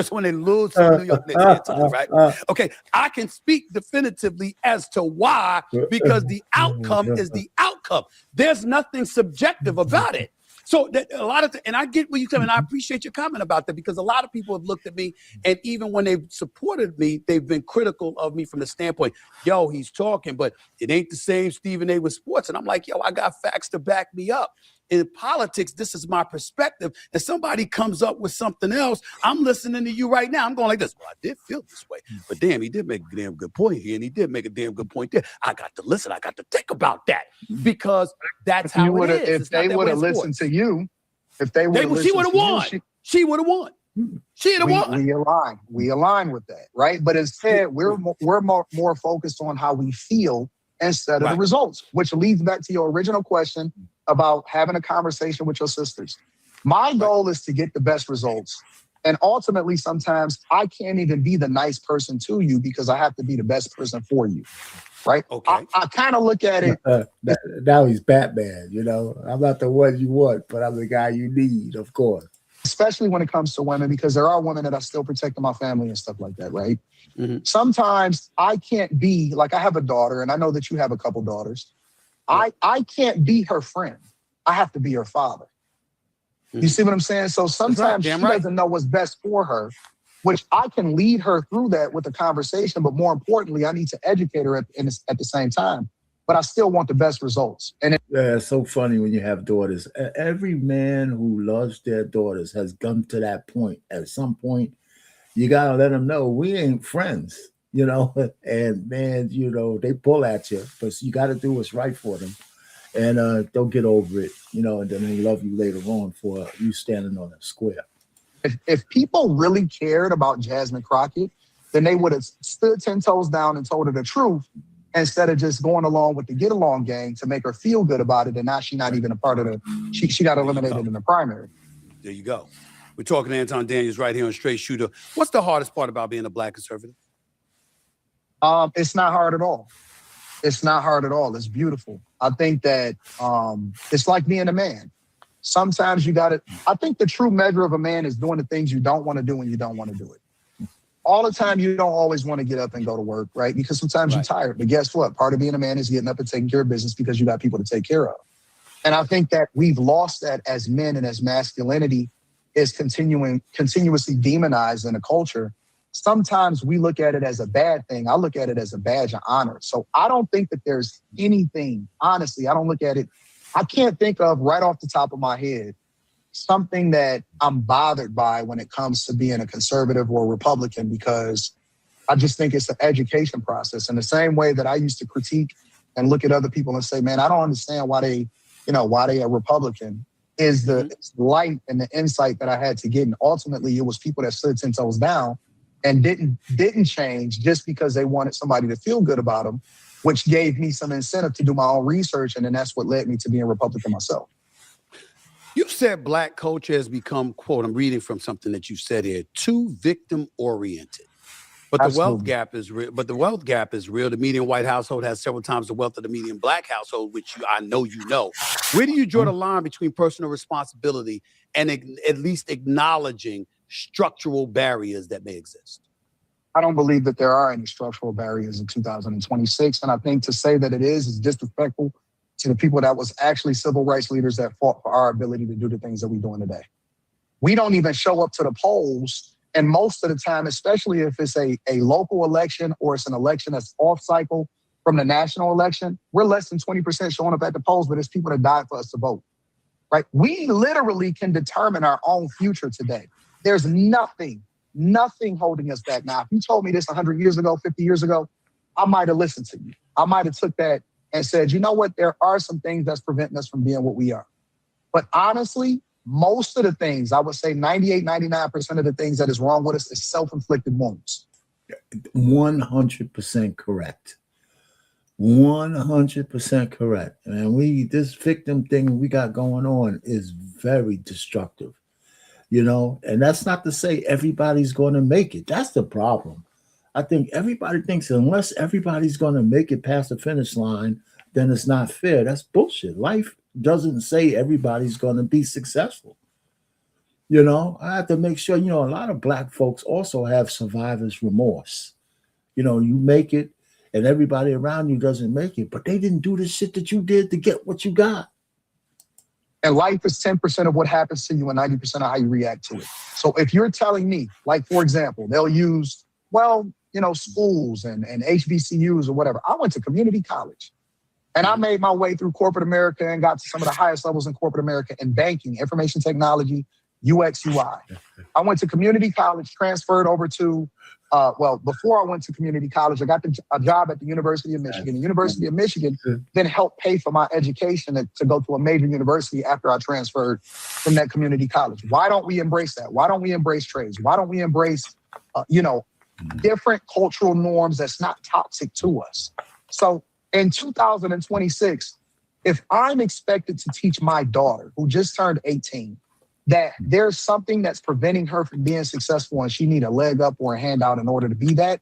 when they lose to the New York Knicks, right? Okay, I can speak definitively as to why, because the outcome is the outcome. There's nothing subjective about it. So that a lot of, and I get what you said, and I appreciate your comment about that, because a lot of people have looked at me, and even when they've supported me, they've been critical of me from the standpoint, yo, he's talking, but it ain't the same Stephen A. with sports. And I'm like, yo, I got facts to back me up. In politics, this is my perspective. If somebody comes up with something else, I'm listening to you right now. I'm going like this. Well, I did feel this way, but damn, he did make a damn good point here, and he did make a damn good point there. I got to listen. I got to think about that, because that's how it is. If they would have listened to you, she would have won. She would have won. She'd have won. We align with that, right? But instead, we're more focused on how we feel instead of the results, which leads back to your original question about having a conversation with your sisters. My goal is to get the best results. And ultimately, sometimes I can't even be the nice person to you because I have to be the best person for you, right? Okay. I kind of look at it. Now he's Batman, I'm not the one you want, but I'm the guy you need, of course. Especially when it comes to women, because there are women that are still protecting my family and stuff like that, right? Mm-hmm. Sometimes I can't be, like, I have a daughter, and I know that you have a couple daughters. I can't be her friend. I have to be her father. Mm-hmm. You see what I'm saying? So sometimes she doesn't know what's best for her, which I can lead her through that with a conversation, but more importantly, I need to educate her at the same time. But I still want the best results. And it's so funny when you have daughters. Every man who loves their daughters has come to that point. At some point, you got to let them know we ain't friends, and man, they pull at you, but you got to do what's right for them. And they'll get over it, and then they love you later on for you standing on a square. If people really cared about Jasmine Crockett, then they would have stood 10 toes down and told her the truth, instead of just going along with the get along gang to make her feel good about it. And now she's not even a part of she got eliminated in the primary. There you go. We're talking to Anton Daniels right here on Straight Shooter. What's the hardest part about being a black conservative? It's not hard at all. It's not hard at all. It's beautiful. I think that it's like being a man. Sometimes you got to, I think the true measure of a man is doing the things you don't want to do when you don't want to do it. All the time, you don't always want to get up and go to work, right? Because sometimes you're tired. But guess what? Part of being a man is getting up and taking care of business because you got people to take care of. And I think that we've lost that as men, and as masculinity is continuously demonized in the culture. Sometimes we look at it as a bad thing. I look at it as a badge of honor. So I don't think that there's anything, honestly, I don't look at it. I can't think of right off the top of my head something that I'm bothered by when it comes to being a conservative or Republican, because I just think it's an education process. In the same way that I used to critique and look at other people and say, man, I don't understand why they are Republican, is the light and the insight that I had to get. And ultimately, it was people that stood 10 toes down and didn't change just because they wanted somebody to feel good about them, which gave me some incentive to do my own research. And then that's what led me to being Republican myself. You said black culture has become, quote, I'm reading from something that you said here, too victim oriented. But the Absolutely. wealth gap is real. But the wealth gap is real. The median white household has several times the wealth of the median black household, which I know you know. Where do you draw the line between personal responsibility and at least acknowledging structural barriers that may exist? I don't believe that there are any structural barriers in 2026. And I think to say that it is disrespectful to the people that was actually civil rights leaders that fought for our ability to do the things that we're doing today. We don't even show up to the polls. And most of the time, especially if it's a local election or it's an election that's off cycle from the national election, we're less than 20% showing up at the polls, but it's people that died for us to vote, right? We literally can determine our own future today. There's nothing holding us back. Now, if you told me this 100 years ago, 50 years ago, I might have listened to you. I might have took that and said, you know what? There are some things that's preventing us from being what we are. But honestly, most of the things, I would say 98, 99% of the things that is wrong with us is self-inflicted wounds. 100% correct. 100% correct. And this victim thing we got going on is very destructive, and that's not to say everybody's going to make it. That's the problem. I think everybody thinks unless everybody's going to make it past the finish line, then it's not fair. That's bullshit. Life doesn't say everybody's going to be successful. I have to make sure, a lot of black folks also have survivor's remorse. You make it and everybody around you doesn't make it, but they didn't do the shit that you did to get what you got. And life is 10% of what happens to you and 90% of how you react to it. So if you're telling me, like, for example, they'll use, schools and HBCUs or whatever. I went to community college. And I made my way through corporate America and got to some of the highest levels in corporate America in banking, information technology, UX, UI. I went to community college, transferred over to, before I went to community college, I got a job at the University of Michigan. The University of Michigan then helped pay for my education to go to a major university after I transferred from that community college. Why don't we embrace that? Why don't we embrace trades? Why don't we embrace, different cultural norms that's not toxic to us? So, in 2026, if I'm expected to teach my daughter, who just turned 18, that there's something that's preventing her from being successful and she need a leg up or a handout in order to be that,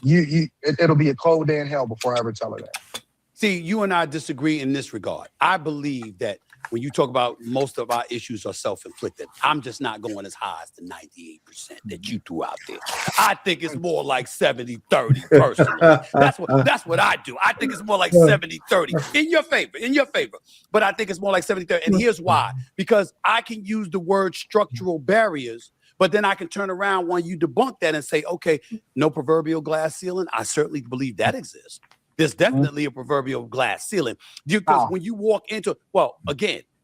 it'll be a cold day in hell before I ever tell her that. See, you and I disagree in this regard. I believe that when you talk about most of our issues are self-inflicted, I'm just not going as high as the 98% that you threw out there. I think it's more like 70-30 personally. That's what I do. I think it's more like 70-30 in your favor. But I think it's more like 70-30. And here's why. Because I can use the word structural barriers, but then I can turn around when you debunk that and say, okay, no proverbial glass ceiling. I certainly believe that exists. There's definitely a proverbial glass ceiling. Because when you walk into,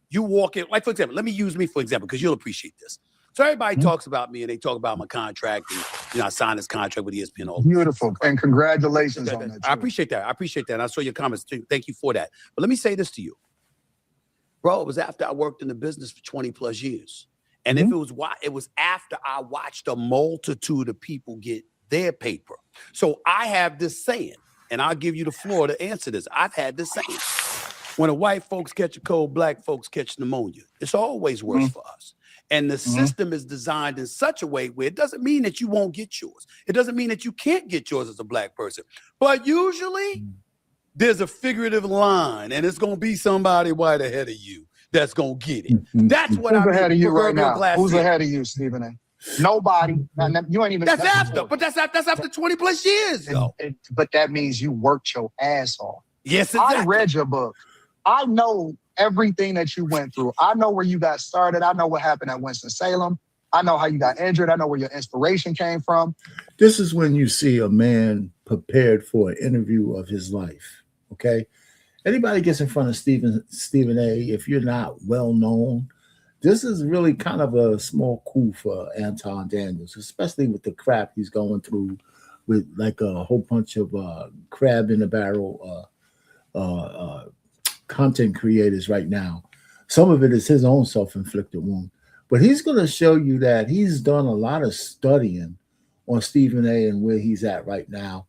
you walk in, like, for example, let me use me for example, because you'll appreciate this. So everybody talks about me and they talk about my contract and, I signed this contract with ESPN. All Beautiful. And congratulations on that. I appreciate that. I saw your comments too. Thank you for that. But let me say this to you. Bro, it was after I worked in the business for 20 plus years. And if it was after I watched a multitude of people get their paper. So I have this saying, and I'll give you the floor to answer this. I've had this saying. When the white folks catch a cold, black folks catch pneumonia. It's always worse for us. And the system is designed in such a way where it doesn't mean that you won't get yours. It doesn't mean that you can't get yours as a black person. But usually there's a figurative line, and it's going to be somebody white ahead of you that's going to get it. That's what Who's I'm ahead of you right now? Who's ceiling. ahead of you, Stephen A? Nobody. You ain't even. That's after 20 plus years, though. But that means you worked your ass off. Yes, exactly. I read your book. I know everything that you went through. I know where you got started. I know what happened at Winston-Salem. I know how you got injured. I know where your inspiration came from. This is when you see a man prepared for an interview of his life. Okay. Anybody gets in front of Stephen A, if you're not well known, this is really kind of a small coup for Anton Daniels, especially with the crap he's going through with like a whole bunch of crab in the barrel content creators right now. Some of it is his own self-inflicted wound. But he's going to show you that he's done a lot of studying on Stephen A and where he's at right now.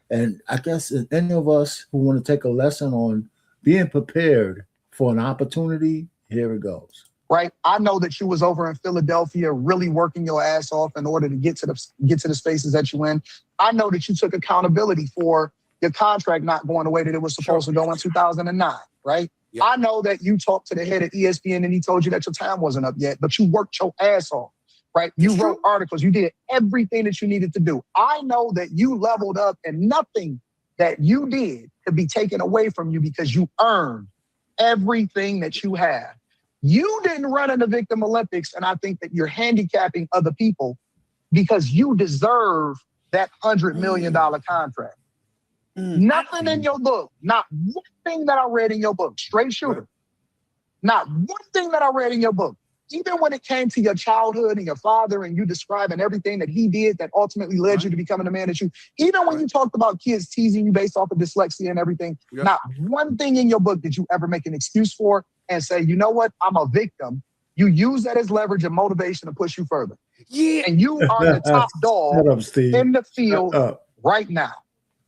And I guess any of us who want to take a lesson on being prepared for an opportunity, here it goes. Right. I know that you was over in Philadelphia really working your ass off in order to get to the spaces that you in. I know that you took accountability for your contract not going the way that it was supposed to go in 2009. Right. Yep. I know that you talked to the head of ESPN and he told you that your time wasn't up yet, but you worked your ass off. Right. You wrote articles. You did everything that you needed to do. I know that you leveled up and nothing that you did could be taken away from you because you earned everything that you have. You didn't run in the Victim Olympics, and I think that you're handicapping other people because you deserve that $100 million contract. Nothing in your book, not one thing that I read in your book, straight shooter. Not one thing that I read in your book. Even when it came to your childhood and your father and you describing everything that he did that ultimately led you to becoming the man that you, even when you talked about kids teasing you based off of dyslexia and everything, not one thing in your book did you ever make an excuse for and say, you know what, I'm a victim. You use that as leverage and motivation to push you further. Yeah. And you are the top dog in the field right now.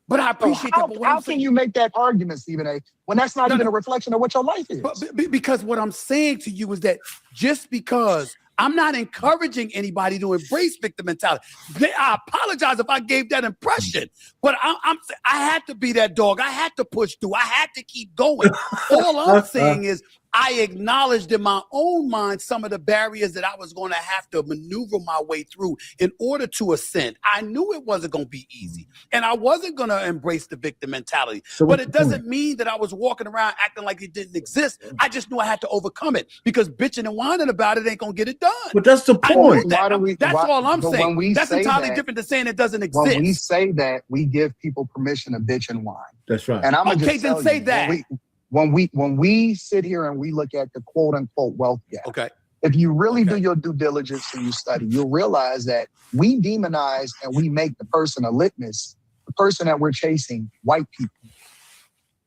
But I appreciate that. But how can you make that argument, Stephen A, when that's not even a reflection of what your life is? But because what I'm saying to you is that just because I'm not encouraging anybody to embrace victim mentality. I apologize if I gave that impression, but I had to be that dog. I had to push through. I had to keep going. All I'm saying is I acknowledged in my own mind some of the barriers that I was going to have to maneuver my way through in order to ascend. I knew it wasn't going to be easy, and I wasn't going to embrace the victim mentality. But it doesn't mean that I was walking around acting like it didn't exist. I just knew I had to overcome it because bitching and whining about it ain't going to get it done. But that's the point. That's all I'm saying. That's entirely different than saying it doesn't exist. When we say that, we give people permission to bitch and whine. That's right. And I'm gonna okay, just then say that. When we sit here and we look at the quote unquote wealth gap, okay, if you really do your due diligence and you study, you'll realize that we demonize and we make the person a litmus, the person that we're chasing, white people.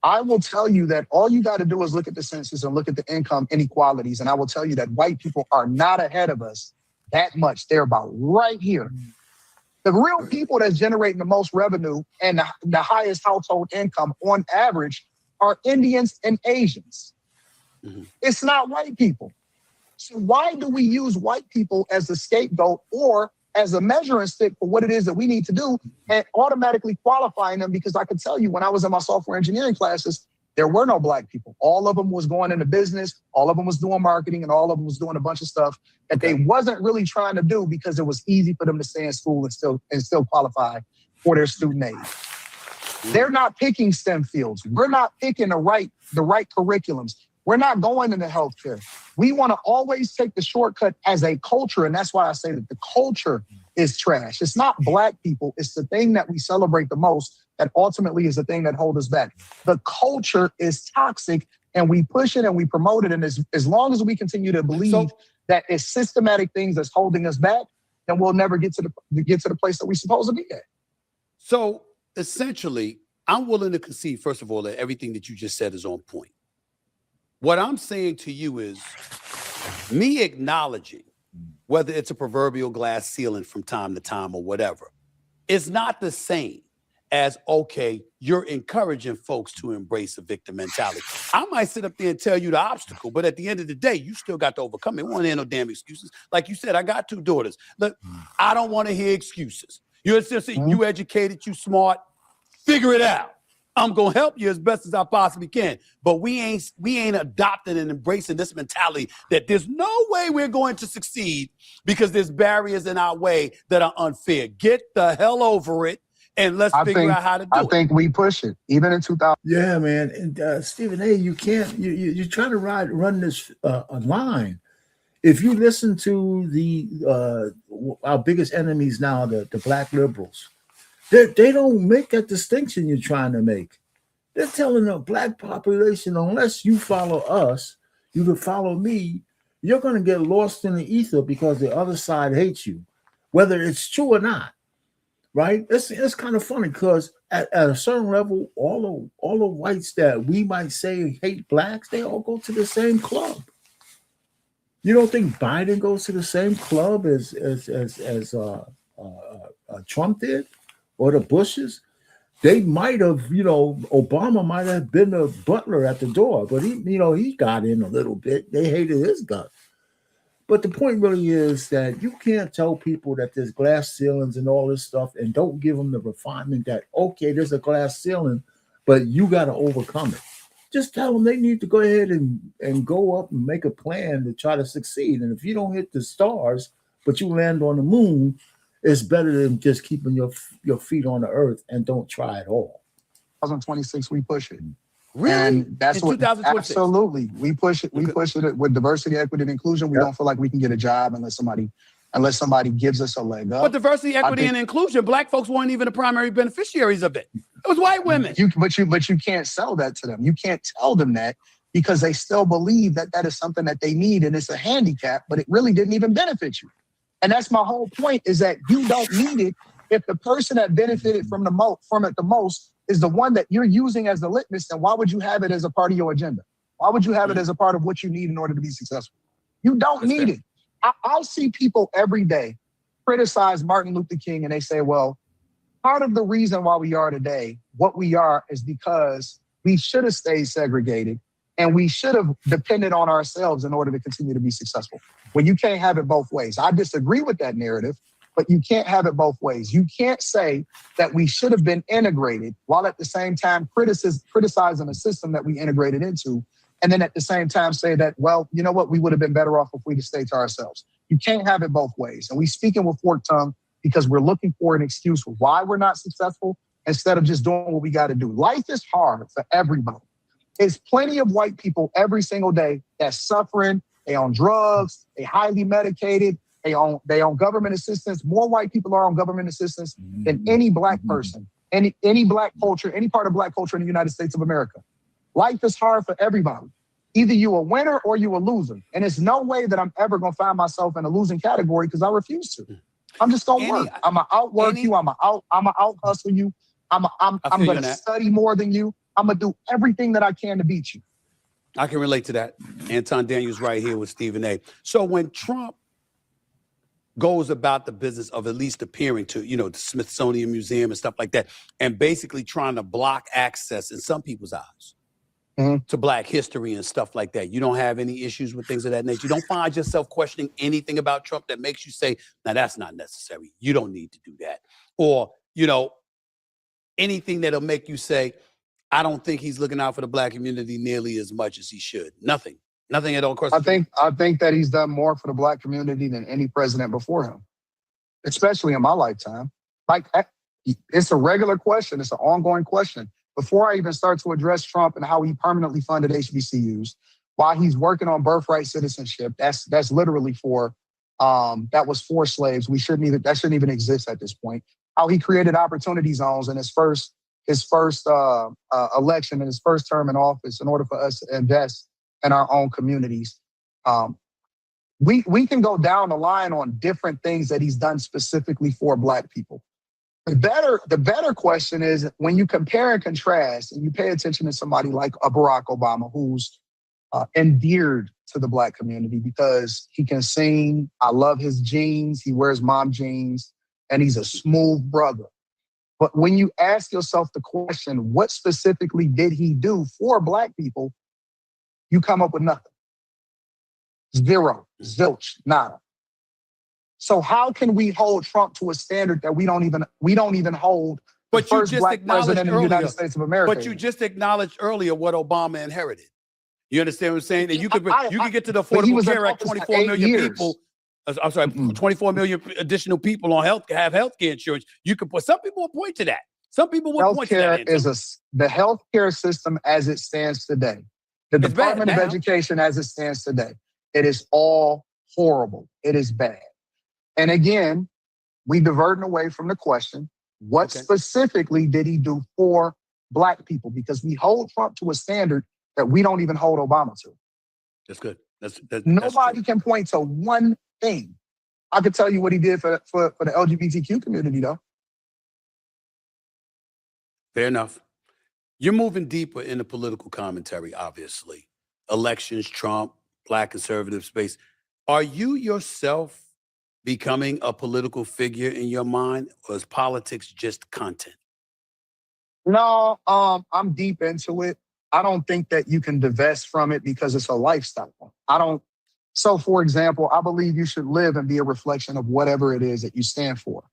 I will tell you that all you got to do is look at the census and look at the income inequalities. And I will tell you that white people are not ahead of us that much. They're about right here. The real people that's generating the most revenue and the highest household income on average are Indians and Asians. Mm-hmm. It's not white people. So why do we use white people as a scapegoat or as a measuring stick for what it is that we need to do and automatically qualifying them? Because I could tell you when I was in my software engineering classes, there were no black people. All of them was going into business. All of them was doing marketing and all of them was doing a bunch of stuff that they wasn't really trying to do because it was easy for them to stay in school and still qualify for their student aid. They're not picking STEM fields. We're not picking the right curriculums. We're not going into healthcare. We want to always take the shortcut as a culture. And that's why I say that the culture is trash. It's not black people. It's the thing that we celebrate the most that ultimately is the thing that holds us back. The culture is toxic and we push it and we promote it. And as long as we continue to believe that it's systematic things that's holding us back, then we'll never get to the place that we're supposed to be at. So essentially, I'm willing to concede, first of all, that everything that you just said is on point. What I'm saying to you is me acknowledging whether it's a proverbial glass ceiling from time to time or whatever, it's not the same as, okay, you're encouraging folks to embrace a victim mentality. I might sit up there and tell you the obstacle, but at the end of the day, you still got to overcome it. It won't have no damn excuses. Like you said, I got 2 daughters. Look, I don't want to hear excuses. You're just you educated, you smart, figure it out. I'm going to help you as best as I possibly can. But we ain't adopting and embracing this mentality that there's no way we're going to succeed because there's barriers in our way that are unfair. Get the hell over it. and let's figure out how to do I it. think we push it, even in 2000. Yeah, man. And Stephen A., you can't. You're trying to run this a line. If you listen to our biggest enemies now, the black liberals, they don't make that distinction you're trying to make. They're telling the black population, unless you follow us, you can follow me, you're going to get lost in the ether because the other side hates you, whether it's true or not, right? It's kind of funny because at a certain level, all the whites that we might say hate blacks, they all go to the same club. You don't think Biden goes to the same club as Trump did, or the Bushes? They might have, Obama might have been a butler at the door, but he got in a little bit. They hated his guts. But the point really is that you can't tell people that there's glass ceilings and all this stuff and don't give them the refinement that, okay, there's a glass ceiling, but you got to overcome it. Just tell them they need to go ahead and go up and make a plan to try to succeed. And if you don't hit the stars, but you land on the moon, it's better than just keeping your feet on the earth and don't try at all. 2026, we push it. Really? And that's in what 2026? Absolutely. We push it. We push it with diversity, equity, and inclusion. We don't feel like we can get a job unless somebody gives us a leg up. But diversity, equity, and inclusion, black folks weren't even the primary beneficiaries of it. It was white women. But you can't sell that to them. You can't tell them that because they still believe that is something that they need and it's a handicap, but it really didn't even benefit you. And that's my whole point, is that you don't need it if the person that benefited from it the most is the one that you're using as the litmus. Then why would you have it as a part of your agenda? Why would you have it as a part of what you need in order to be successful? You don't need it. I'll see people every day criticize Martin Luther King, and they say, well, part of the reason why we are today what we are is because we should have stayed segregated and we should have depended on ourselves in order to continue to be successful. Well, you can't have it both ways. I disagree with that narrative, but you can't have it both ways. You can't say that we should have been integrated while at the same time criticizing a system that we integrated into, and then at the same time say that, well, you know what, we would have been better off if we'd have stayed to ourselves. You can't have it both ways. And we speaking with forked tongue because we're looking for an excuse for why we're not successful instead of just doing what we got to do. Life is hard for everybody. There's plenty of white people every single day that's suffering. They on drugs, they highly medicated, they on government assistance. More white people are on government assistance than any black person, any black culture, any part of black culture in the United States of America. Life is hard for everybody. Either you a winner or you a loser. And it's no way that I'm ever gonna find myself in a losing category because I refuse to. I'm just gonna work. I'm gonna outwork you. I'm gonna out hustle you. I'm gonna study more than you. I'm gonna do everything that I can to beat you. I can relate to that. Anton Daniels right here with Stephen A. So when Trump goes about the business of at least appearing to, the Smithsonian Museum and stuff like that, and basically trying to block access in some people's eyes to black history and stuff like that, you don't have any issues with things of that nature? You don't find yourself questioning anything about Trump that makes you say, now that's not necessary. You don't need to do that. Or, anything that'll make you say, I don't think he's looking out for the black community nearly as much as he should. Nothing at all. I think that he's done more for the black community than any president before him, especially in my lifetime. Like, it's a regular question. It's an ongoing question. Before I even start to address Trump and how he permanently funded HBCUs, while he's working on birthright citizenship, that's literally that was for slaves. That shouldn't even exist at this point. How he created opportunity zones in his first election in his first term in office in order for us to invest in our own communities. We can go down the line on different things that he's done specifically for black people. The better question is when you compare and contrast and you pay attention to somebody like a Barack Obama, who's endeared to the black community because he can sing. I love his jeans. He wears mom jeans and he's a smooth brother. But when you ask yourself the question, what specifically did he do for black people? You come up with nothing. Zero, zilch, nada. So how can we hold Trump to a standard that we don't even hold the first black president in the United States of America? But you just acknowledged earlier what Obama inherited. You understand what I'm saying? And you could get to the Affordable Care Act, 24 million people. I'm sorry, 24 million additional people on have healthcare insurance. You can put, some people will point to that. Some people will point to that. The healthcare system as it stands today, the It's Department of bad now. Education as it stands today, it is all horrible. It is bad. And again, we diverting away from the question, what specifically did he do for Black people? Because we hold Trump to a standard that we don't even hold Obama to. That's good. Nobody can point to one thing. I could tell you what he did for the LGBTQ community, though. Fair enough. You're moving deeper into political commentary, obviously. Elections, Trump, Black conservative space. Are you yourself becoming a political figure in your mind, or is politics just content? No, I'm deep into it. I don't think that you can divest from it because it's a lifestyle. So for example, I believe you should live and be a reflection of whatever it is that you stand for,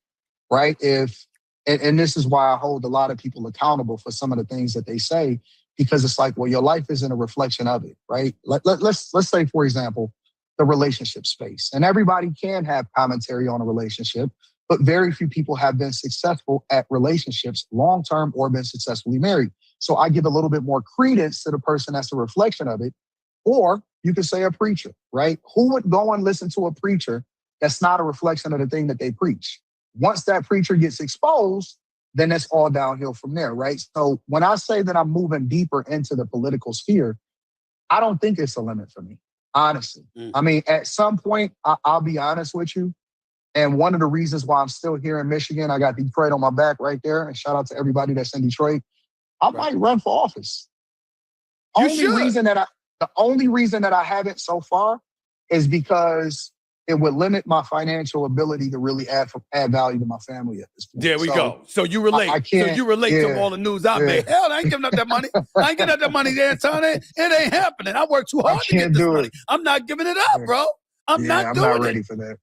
right? And this is why I hold a lot of people accountable for some of the things that they say, because it's like, well, your life isn't a reflection of it, right? Let's say, for example, the relationship space. And everybody can have commentary on a relationship, but very few people have been successful at relationships long-term or been successfully married. So I give a little bit more credence to the person that's a reflection of it. Or you could say a preacher, right? Who would go and listen to a preacher that's not a reflection of the thing that they preach? Once that preacher gets exposed, then it's all downhill from there, right? So when I say that I'm moving deeper into the political sphere, I don't think it's a limit for me, honestly. I mean, at some point, I'll be honest with you. And one of the reasons why I'm still here in Michigan, I got Detroit on my back right there. And shout out to everybody that's in Detroit. I might run for office. The only reason that I haven't so far is because it would limit my financial ability to really add value to my family at this point. There we go. So you relate. To all the news I made. Hell, I ain't giving up that money. I ain't giving up that money, Anton. It ain't happening. I work too hard to get this money. I'm not giving it up, bro. I'm not ready for that.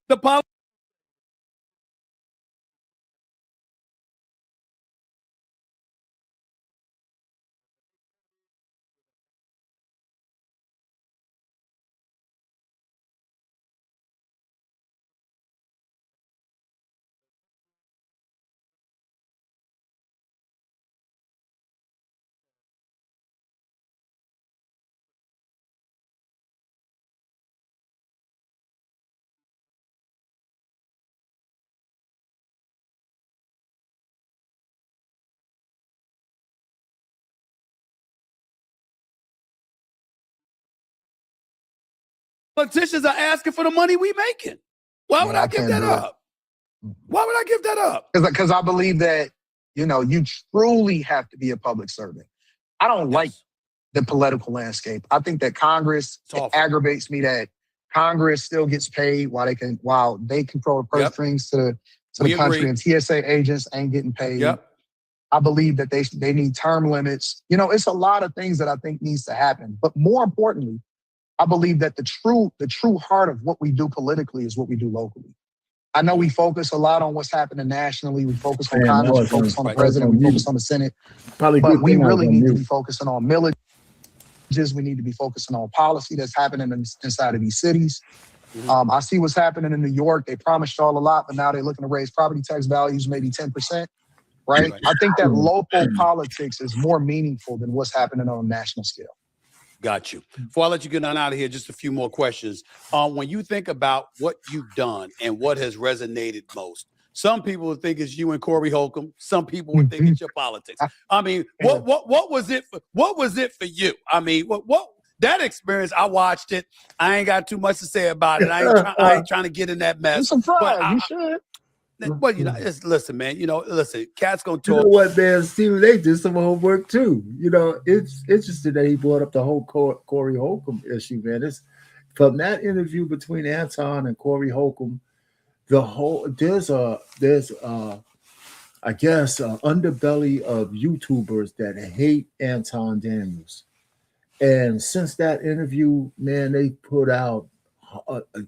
Politicians are asking for the money we making. Why would I give that up? Why would I give that up? Because I believe that, you truly have to be a public servant. I don't like the political landscape. I think that Congress, it aggravates me that Congress still gets paid while they control the purse strings to the country, and TSA agents ain't getting paid. I believe that they need term limits. It's a lot of things that I think needs to happen. But more importantly, I believe that the true heart of what we do politically is what we do locally. I know we focus a lot on what's happening nationally. We focus on Congress, we focus on the president, we focus on the Senate. But we really need to be focusing on villages. We need to be focusing on policy that's happening inside of these cities. I see what's happening in New York. They promised y'all a lot, but now they're looking to raise property tax values maybe 10%. Right? I think that local politics is more meaningful than what's happening on a national scale. Got you. Before I let you get on out of here, just a few more questions. When you think about what you've done and what has resonated most, some people would think it's you and Corey Holcomb. Some people would think it's your politics. I mean, what was it? What was it for you? I mean, what that experience? I watched it. I ain't got too much to say about it. I ain't trying to get in that mess. I'm surprised. You should. Well, listen, man. Cat's gonna talk. You know what, man? Steven, they did some homework too. It's interesting that he brought up the whole Corey Holcomb issue, man. It's from that interview between Anton and Corey Holcomb. There's I guess underbelly of YouTubers that hate Anton Daniels, and since that interview, man, they put out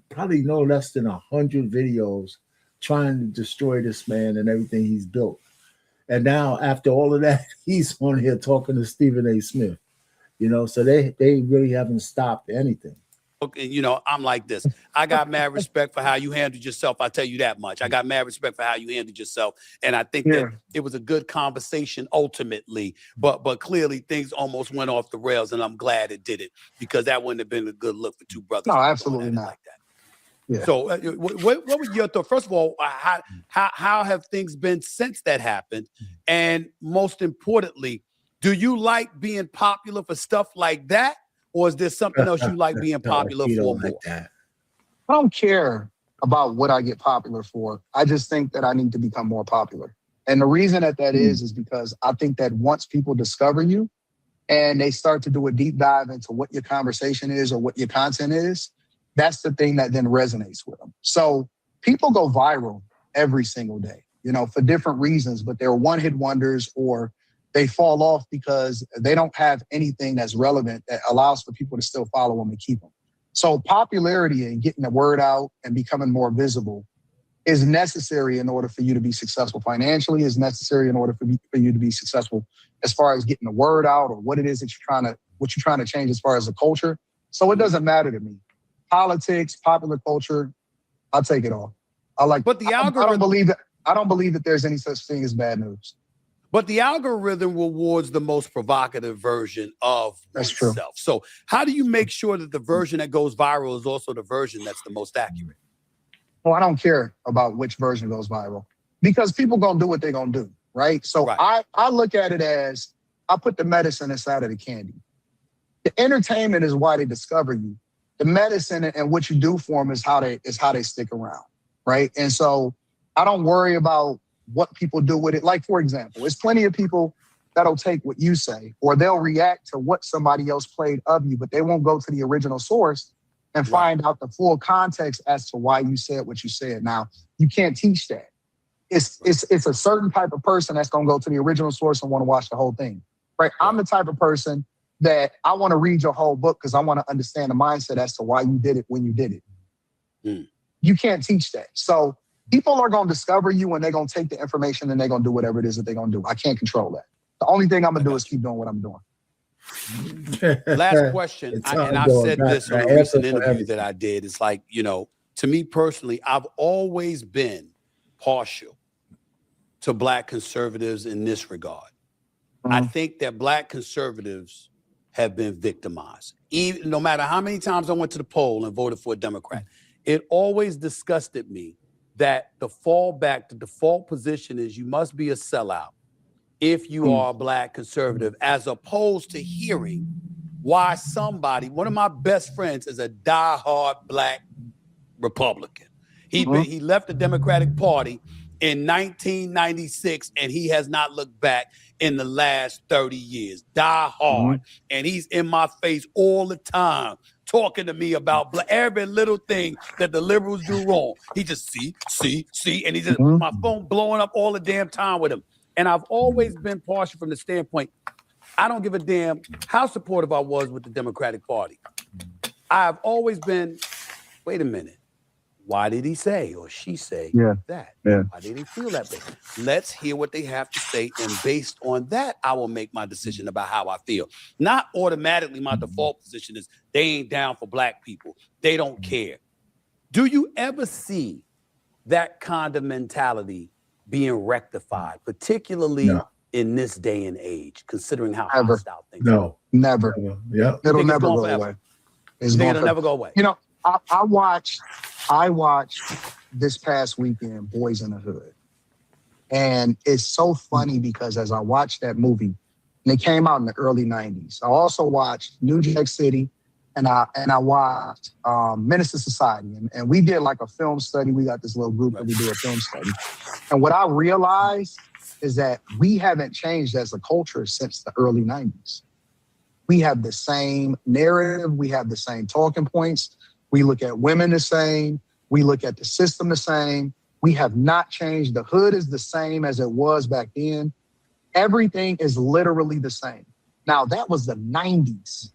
probably no less than 100 videos trying to destroy this man and everything he's built. And now, after all of that, he's on here talking to Stephen A. Smith. So they really haven't stopped anything. you know, I'm like this. I got mad respect for how you handled yourself. I tell you that much. I got mad respect for how you handled yourself. And I think that it was a good conversation ultimately, but clearly things almost went off the rails, and I'm glad it did it, because that wouldn't have been a good look for two brothers. No, absolutely not. Like that. Yeah. So what were your thoughts? First of all, how have things been since that happened? And most importantly, do you like being popular for stuff like that? Or is there something else you like being popular for more? Like that. I don't care about what I get popular for. I just think that I need to become more popular. And the reason that is because I think that once people discover you and they start to do a deep dive into what your conversation is or what your content is, that's the thing that then resonates with them. So people go viral every single day, you know, for different reasons, but they're one-hit wonders, or they fall off because they don't have anything that's relevant that allows for people to still follow them and keep them. So popularity and getting the word out and becoming more visible is necessary in order for you to be successful financially, is necessary in order for you to be successful as far as getting the word out or what it is that you're trying to change as far as the culture. So it doesn't matter to me. Politics, popular culture, I'll take it all. But the algorithm, I don't believe that there's any such thing as bad news. But the algorithm rewards the most provocative version of oneself. True. So how do you make sure that the version that goes viral is also the version that's the most accurate? Well, I don't care about which version goes viral, because people gonna do what they're gonna do, right? So I look at it as, I put the medicine inside of the candy. The entertainment is why they discover you. The medicine and what you do for them is how they stick around, right? And so I don't worry about what people do with it. Like, for example, there's plenty of people that'll take what you say, or they'll react to what somebody else played of you, but they won't go to the original source and find out the full context as to why you said what you said. Now, you can't teach that. It's a certain type of person that's going to go to the original source and want to watch the whole thing, right? I'm the type of person that I want to read your whole book because I want to understand the mindset as to why you did it when you did it. You can't teach that. So people are going to discover you, and they're going to take the information and they're going to do whatever it is that they're going to do. I can't control that. The only thing I'm going to do is keep doing what I'm doing. Last question, and I've said this on a recent interview that I did. It's like, you know, to me personally, I've always been partial to Black conservatives in this regard. I think that Black conservatives have been victimized. Even no matter how many times I went to the poll and voted for a Democrat, it always disgusted me that the fallback, the default position is you must be a sellout if you are a Black conservative, as opposed to hearing why somebody, one of my best friends is a diehard Black Republican. He left the Democratic Party in 1996, and he has not looked back in the last 30 years. Diehard. And he's in my face all the time, talking to me about every little thing that the liberals do wrong. He just see, and he just, my phone blowing up all the damn time with him. And I've always been partial from the standpoint, I don't give a damn how supportive I was with the Democratic Party. I've always been, wait a minute, why did he say or she say that? Why did he feel that way? Let's hear what they have to say, and based on that, I will make my decision about how I feel. Not automatically my default position is they ain't down for Black people. They don't care. Do you ever see that kind of mentality being rectified, particularly in this day and age, considering how hostile things are? Never. Yeah. It'll never go away. It'll never go away. You know, I watched this past weekend Boys in the Hood. And it's so funny because as I watched that movie, and it came out in the early 90s, I also watched New Jack City, and I watched Menace to Society. And we did like a film study. We got this little group that we do a film study. And what I realized is that we haven't changed as a culture since the early 90s. We have the same narrative. We have the same talking points. We look at women the same. We look at the system the same. We have not changed. The hood is the same as it was back then. Everything is literally the same. Now, that was the 90s.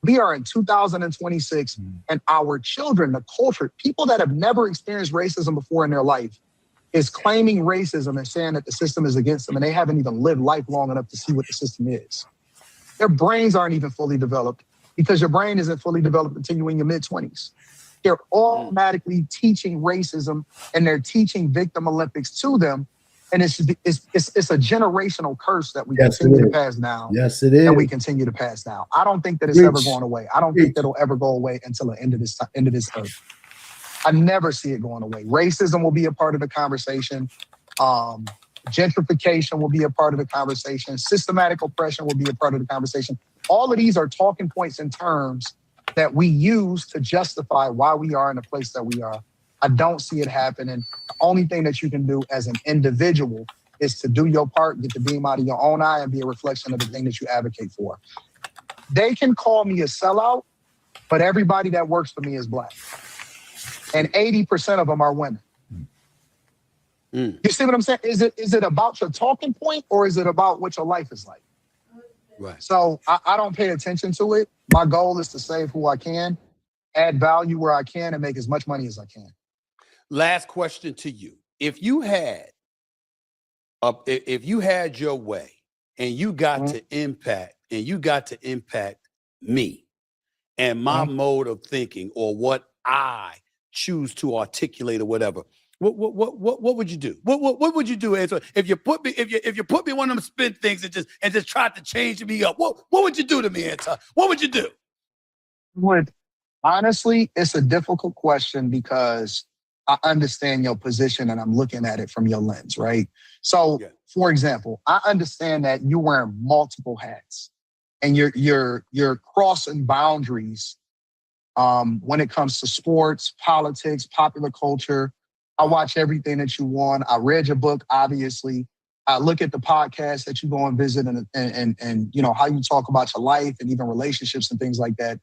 We are in 2026, and our children, the culture, people that have never experienced racism before in their life, is claiming racism and saying that the system is against them, and they haven't even lived life long enough to see what the system is. Their brains aren't even fully developed. because your brain isn't fully developed until you're in your mid-20s. They're automatically teaching racism, and they're teaching victim Olympics to them. And it's a generational curse that we continue to pass down. Yes, it is. And we continue to pass down. I don't think that it's ever going away. I don't think that'll ever go away until the end of this earth. I never see it going away. Racism will be a part of the conversation. Gentrification will be a part of the conversation. Systematic oppression will be a part of the conversation. All of these are talking points and terms that we use to justify why we are in the place that we are. I don't see it happening. The only thing that you can do as an individual is to do your part, get the beam out of your own eye, and be a reflection of the thing that you advocate for. They can call me a sellout, but everybody that works for me is Black. And 80% of them are women. You see what I'm saying? Is it about your talking point, or is it about what your life is like? Right. So I don't pay attention to it. My goal is to save who I can, add value where I can, and make as much money as I can. Last question to you. If you had your way and you got to impact me and my mode of thinking, or what I choose to articulate or whatever, what would you do? What would you do, Anton? If you put me in one of them spin things and just tried to change me up, what would you do to me, Anton? What would you do? Honestly, it's a difficult question because I understand your position and I'm looking at it from your lens, right? So, for example, I understand that you're wearing multiple hats and you're crossing boundaries when it comes to sports, politics, popular culture. I watch everything that you want. I read your book, obviously. I look at the podcast that you go and visit and you know how you talk about your life and even relationships and things like that.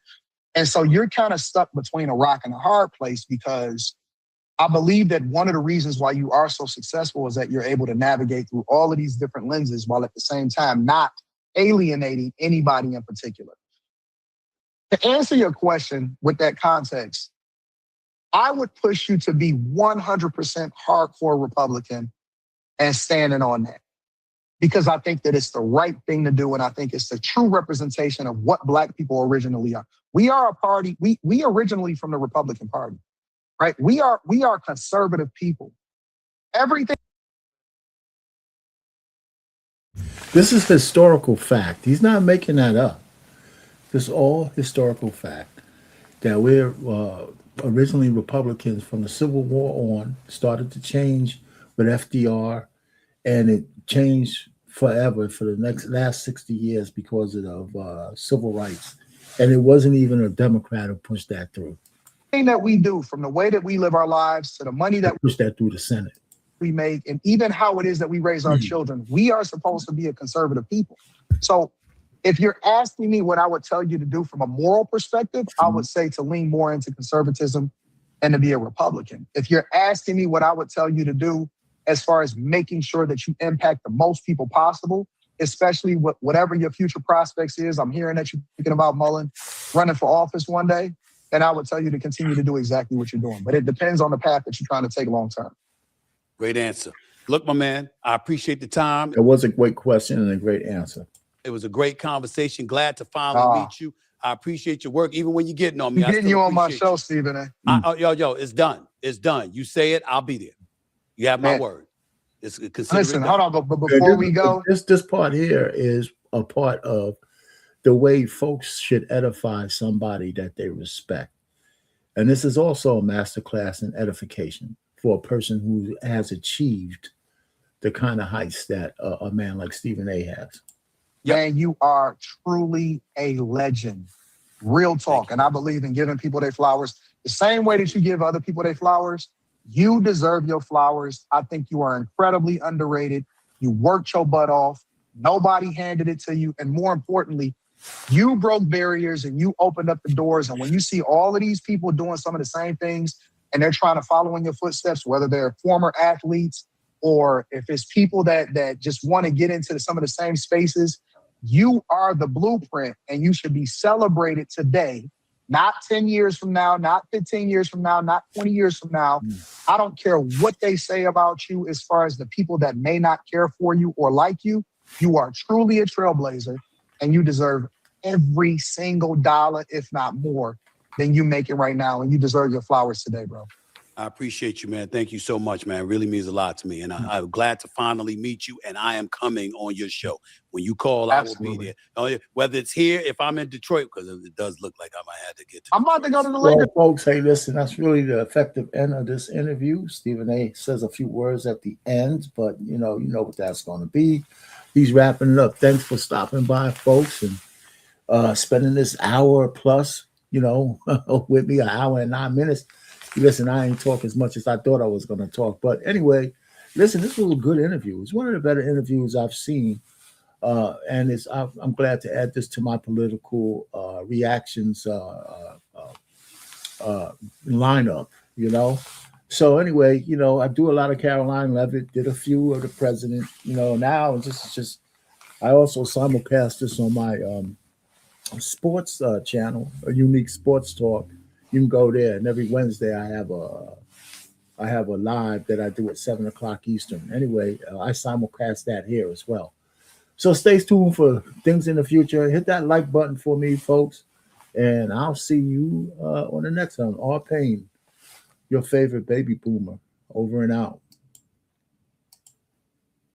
And so you're kind of stuck between a rock and a hard place, because I believe that one of the reasons why you are so successful is that you're able to navigate through all of these different lenses while at the same time not alienating anybody in particular. To answer your question with that context, I would push you to be 100% hardcore Republican and standing on that, because I think that it's the right thing to do, and I think it's the true representation of what Black people originally are. We are a party. We originally from the Republican Party, right? We are conservative people. Everything. This is historical fact. He's not making that up. This is all historical fact that we're originally Republicans from the Civil War on, started to change with FDR, and it changed forever for the last 60 years because of civil rights. And it wasn't even a Democrat who pushed that through. Thing that we do, from the way that we live our lives to the money that pushed that through the Senate, we make, and even how it is that we raise our children, we are supposed to be a conservative people. So if you're asking me what I would tell you to do from a moral perspective, I would say to lean more into conservatism and to be a Republican. If you're asking me what I would tell you to do as far as making sure that you impact the most people possible, especially whatever your future prospects is, I'm hearing that you're thinking about Mullen running for office one day, then I would tell you to continue to do exactly what you're doing. But it depends on the path that you're trying to take long term. Great answer. Look, my man, I appreciate the time. It was a great question and a great answer. It was a great conversation. Glad to finally meet you. I appreciate your work, even when you're getting on me. I'm getting you on my show, Stephen. Yo, it's done. It's done. You say it, I'll be there. You have my word. Listen, hold on, but before we go, this part here is a part of the way folks should edify somebody that they respect, and this is also a masterclass in edification for a person who has achieved the kind of heights that a man like Stephen A. has. Man, you are truly a legend. Real talk, and I believe in giving people their flowers the same way that you give other people their flowers. You deserve your flowers. I think you are incredibly underrated. You worked your butt off. Nobody handed it to you. And more importantly, you broke barriers and you opened up the doors. And when you see all of these people doing some of the same things and they're trying to follow in your footsteps, whether they're former athletes or if it's people that just want to get into some of the same spaces, you are the blueprint and you should be celebrated today. Not 10 years from now, not 15 years from now, not 20 years from now. I don't care what they say about you as far as the people that may not care for you or like you. You are truly a trailblazer and you deserve every single dollar, if not more, than you making right now. And you deserve your flowers today, bro. I appreciate you, man. Thank you so much, man. It really means a lot to me. And I'm glad to finally meet you. And I am coming on your show. When you call, I will be there. Oh, whether it's here, if I'm in Detroit, because it does look like I might have to get to I'm about to go to the Lakers. Well, folks, hey, listen, that's really the effective end of this interview. Stephen A says a few words at the end, but you know what that's going to be. He's wrapping it up. Thanks for stopping by, folks, and spending this hour plus, with me, an hour and 9 minutes. Listen, I ain't talk as much as I thought I was going to talk. But anyway, listen, this was a good interview. It's one of the better interviews I've seen. And I'm glad to add this to my political reactions lineup, So anyway, I do a lot of Caroline Levitt, did a few of the president, now this is just, I also simulcast this on my sports channel, a Unique Sports Talk. You can go there, and every Wednesday I have a live that I do at 7:00 Eastern. Anyway, I simulcast that here as well. So stay tuned for things in the future. Hit that like button for me, folks, and I'll see you on the next one. R. Payne, your favorite baby boomer, over and out.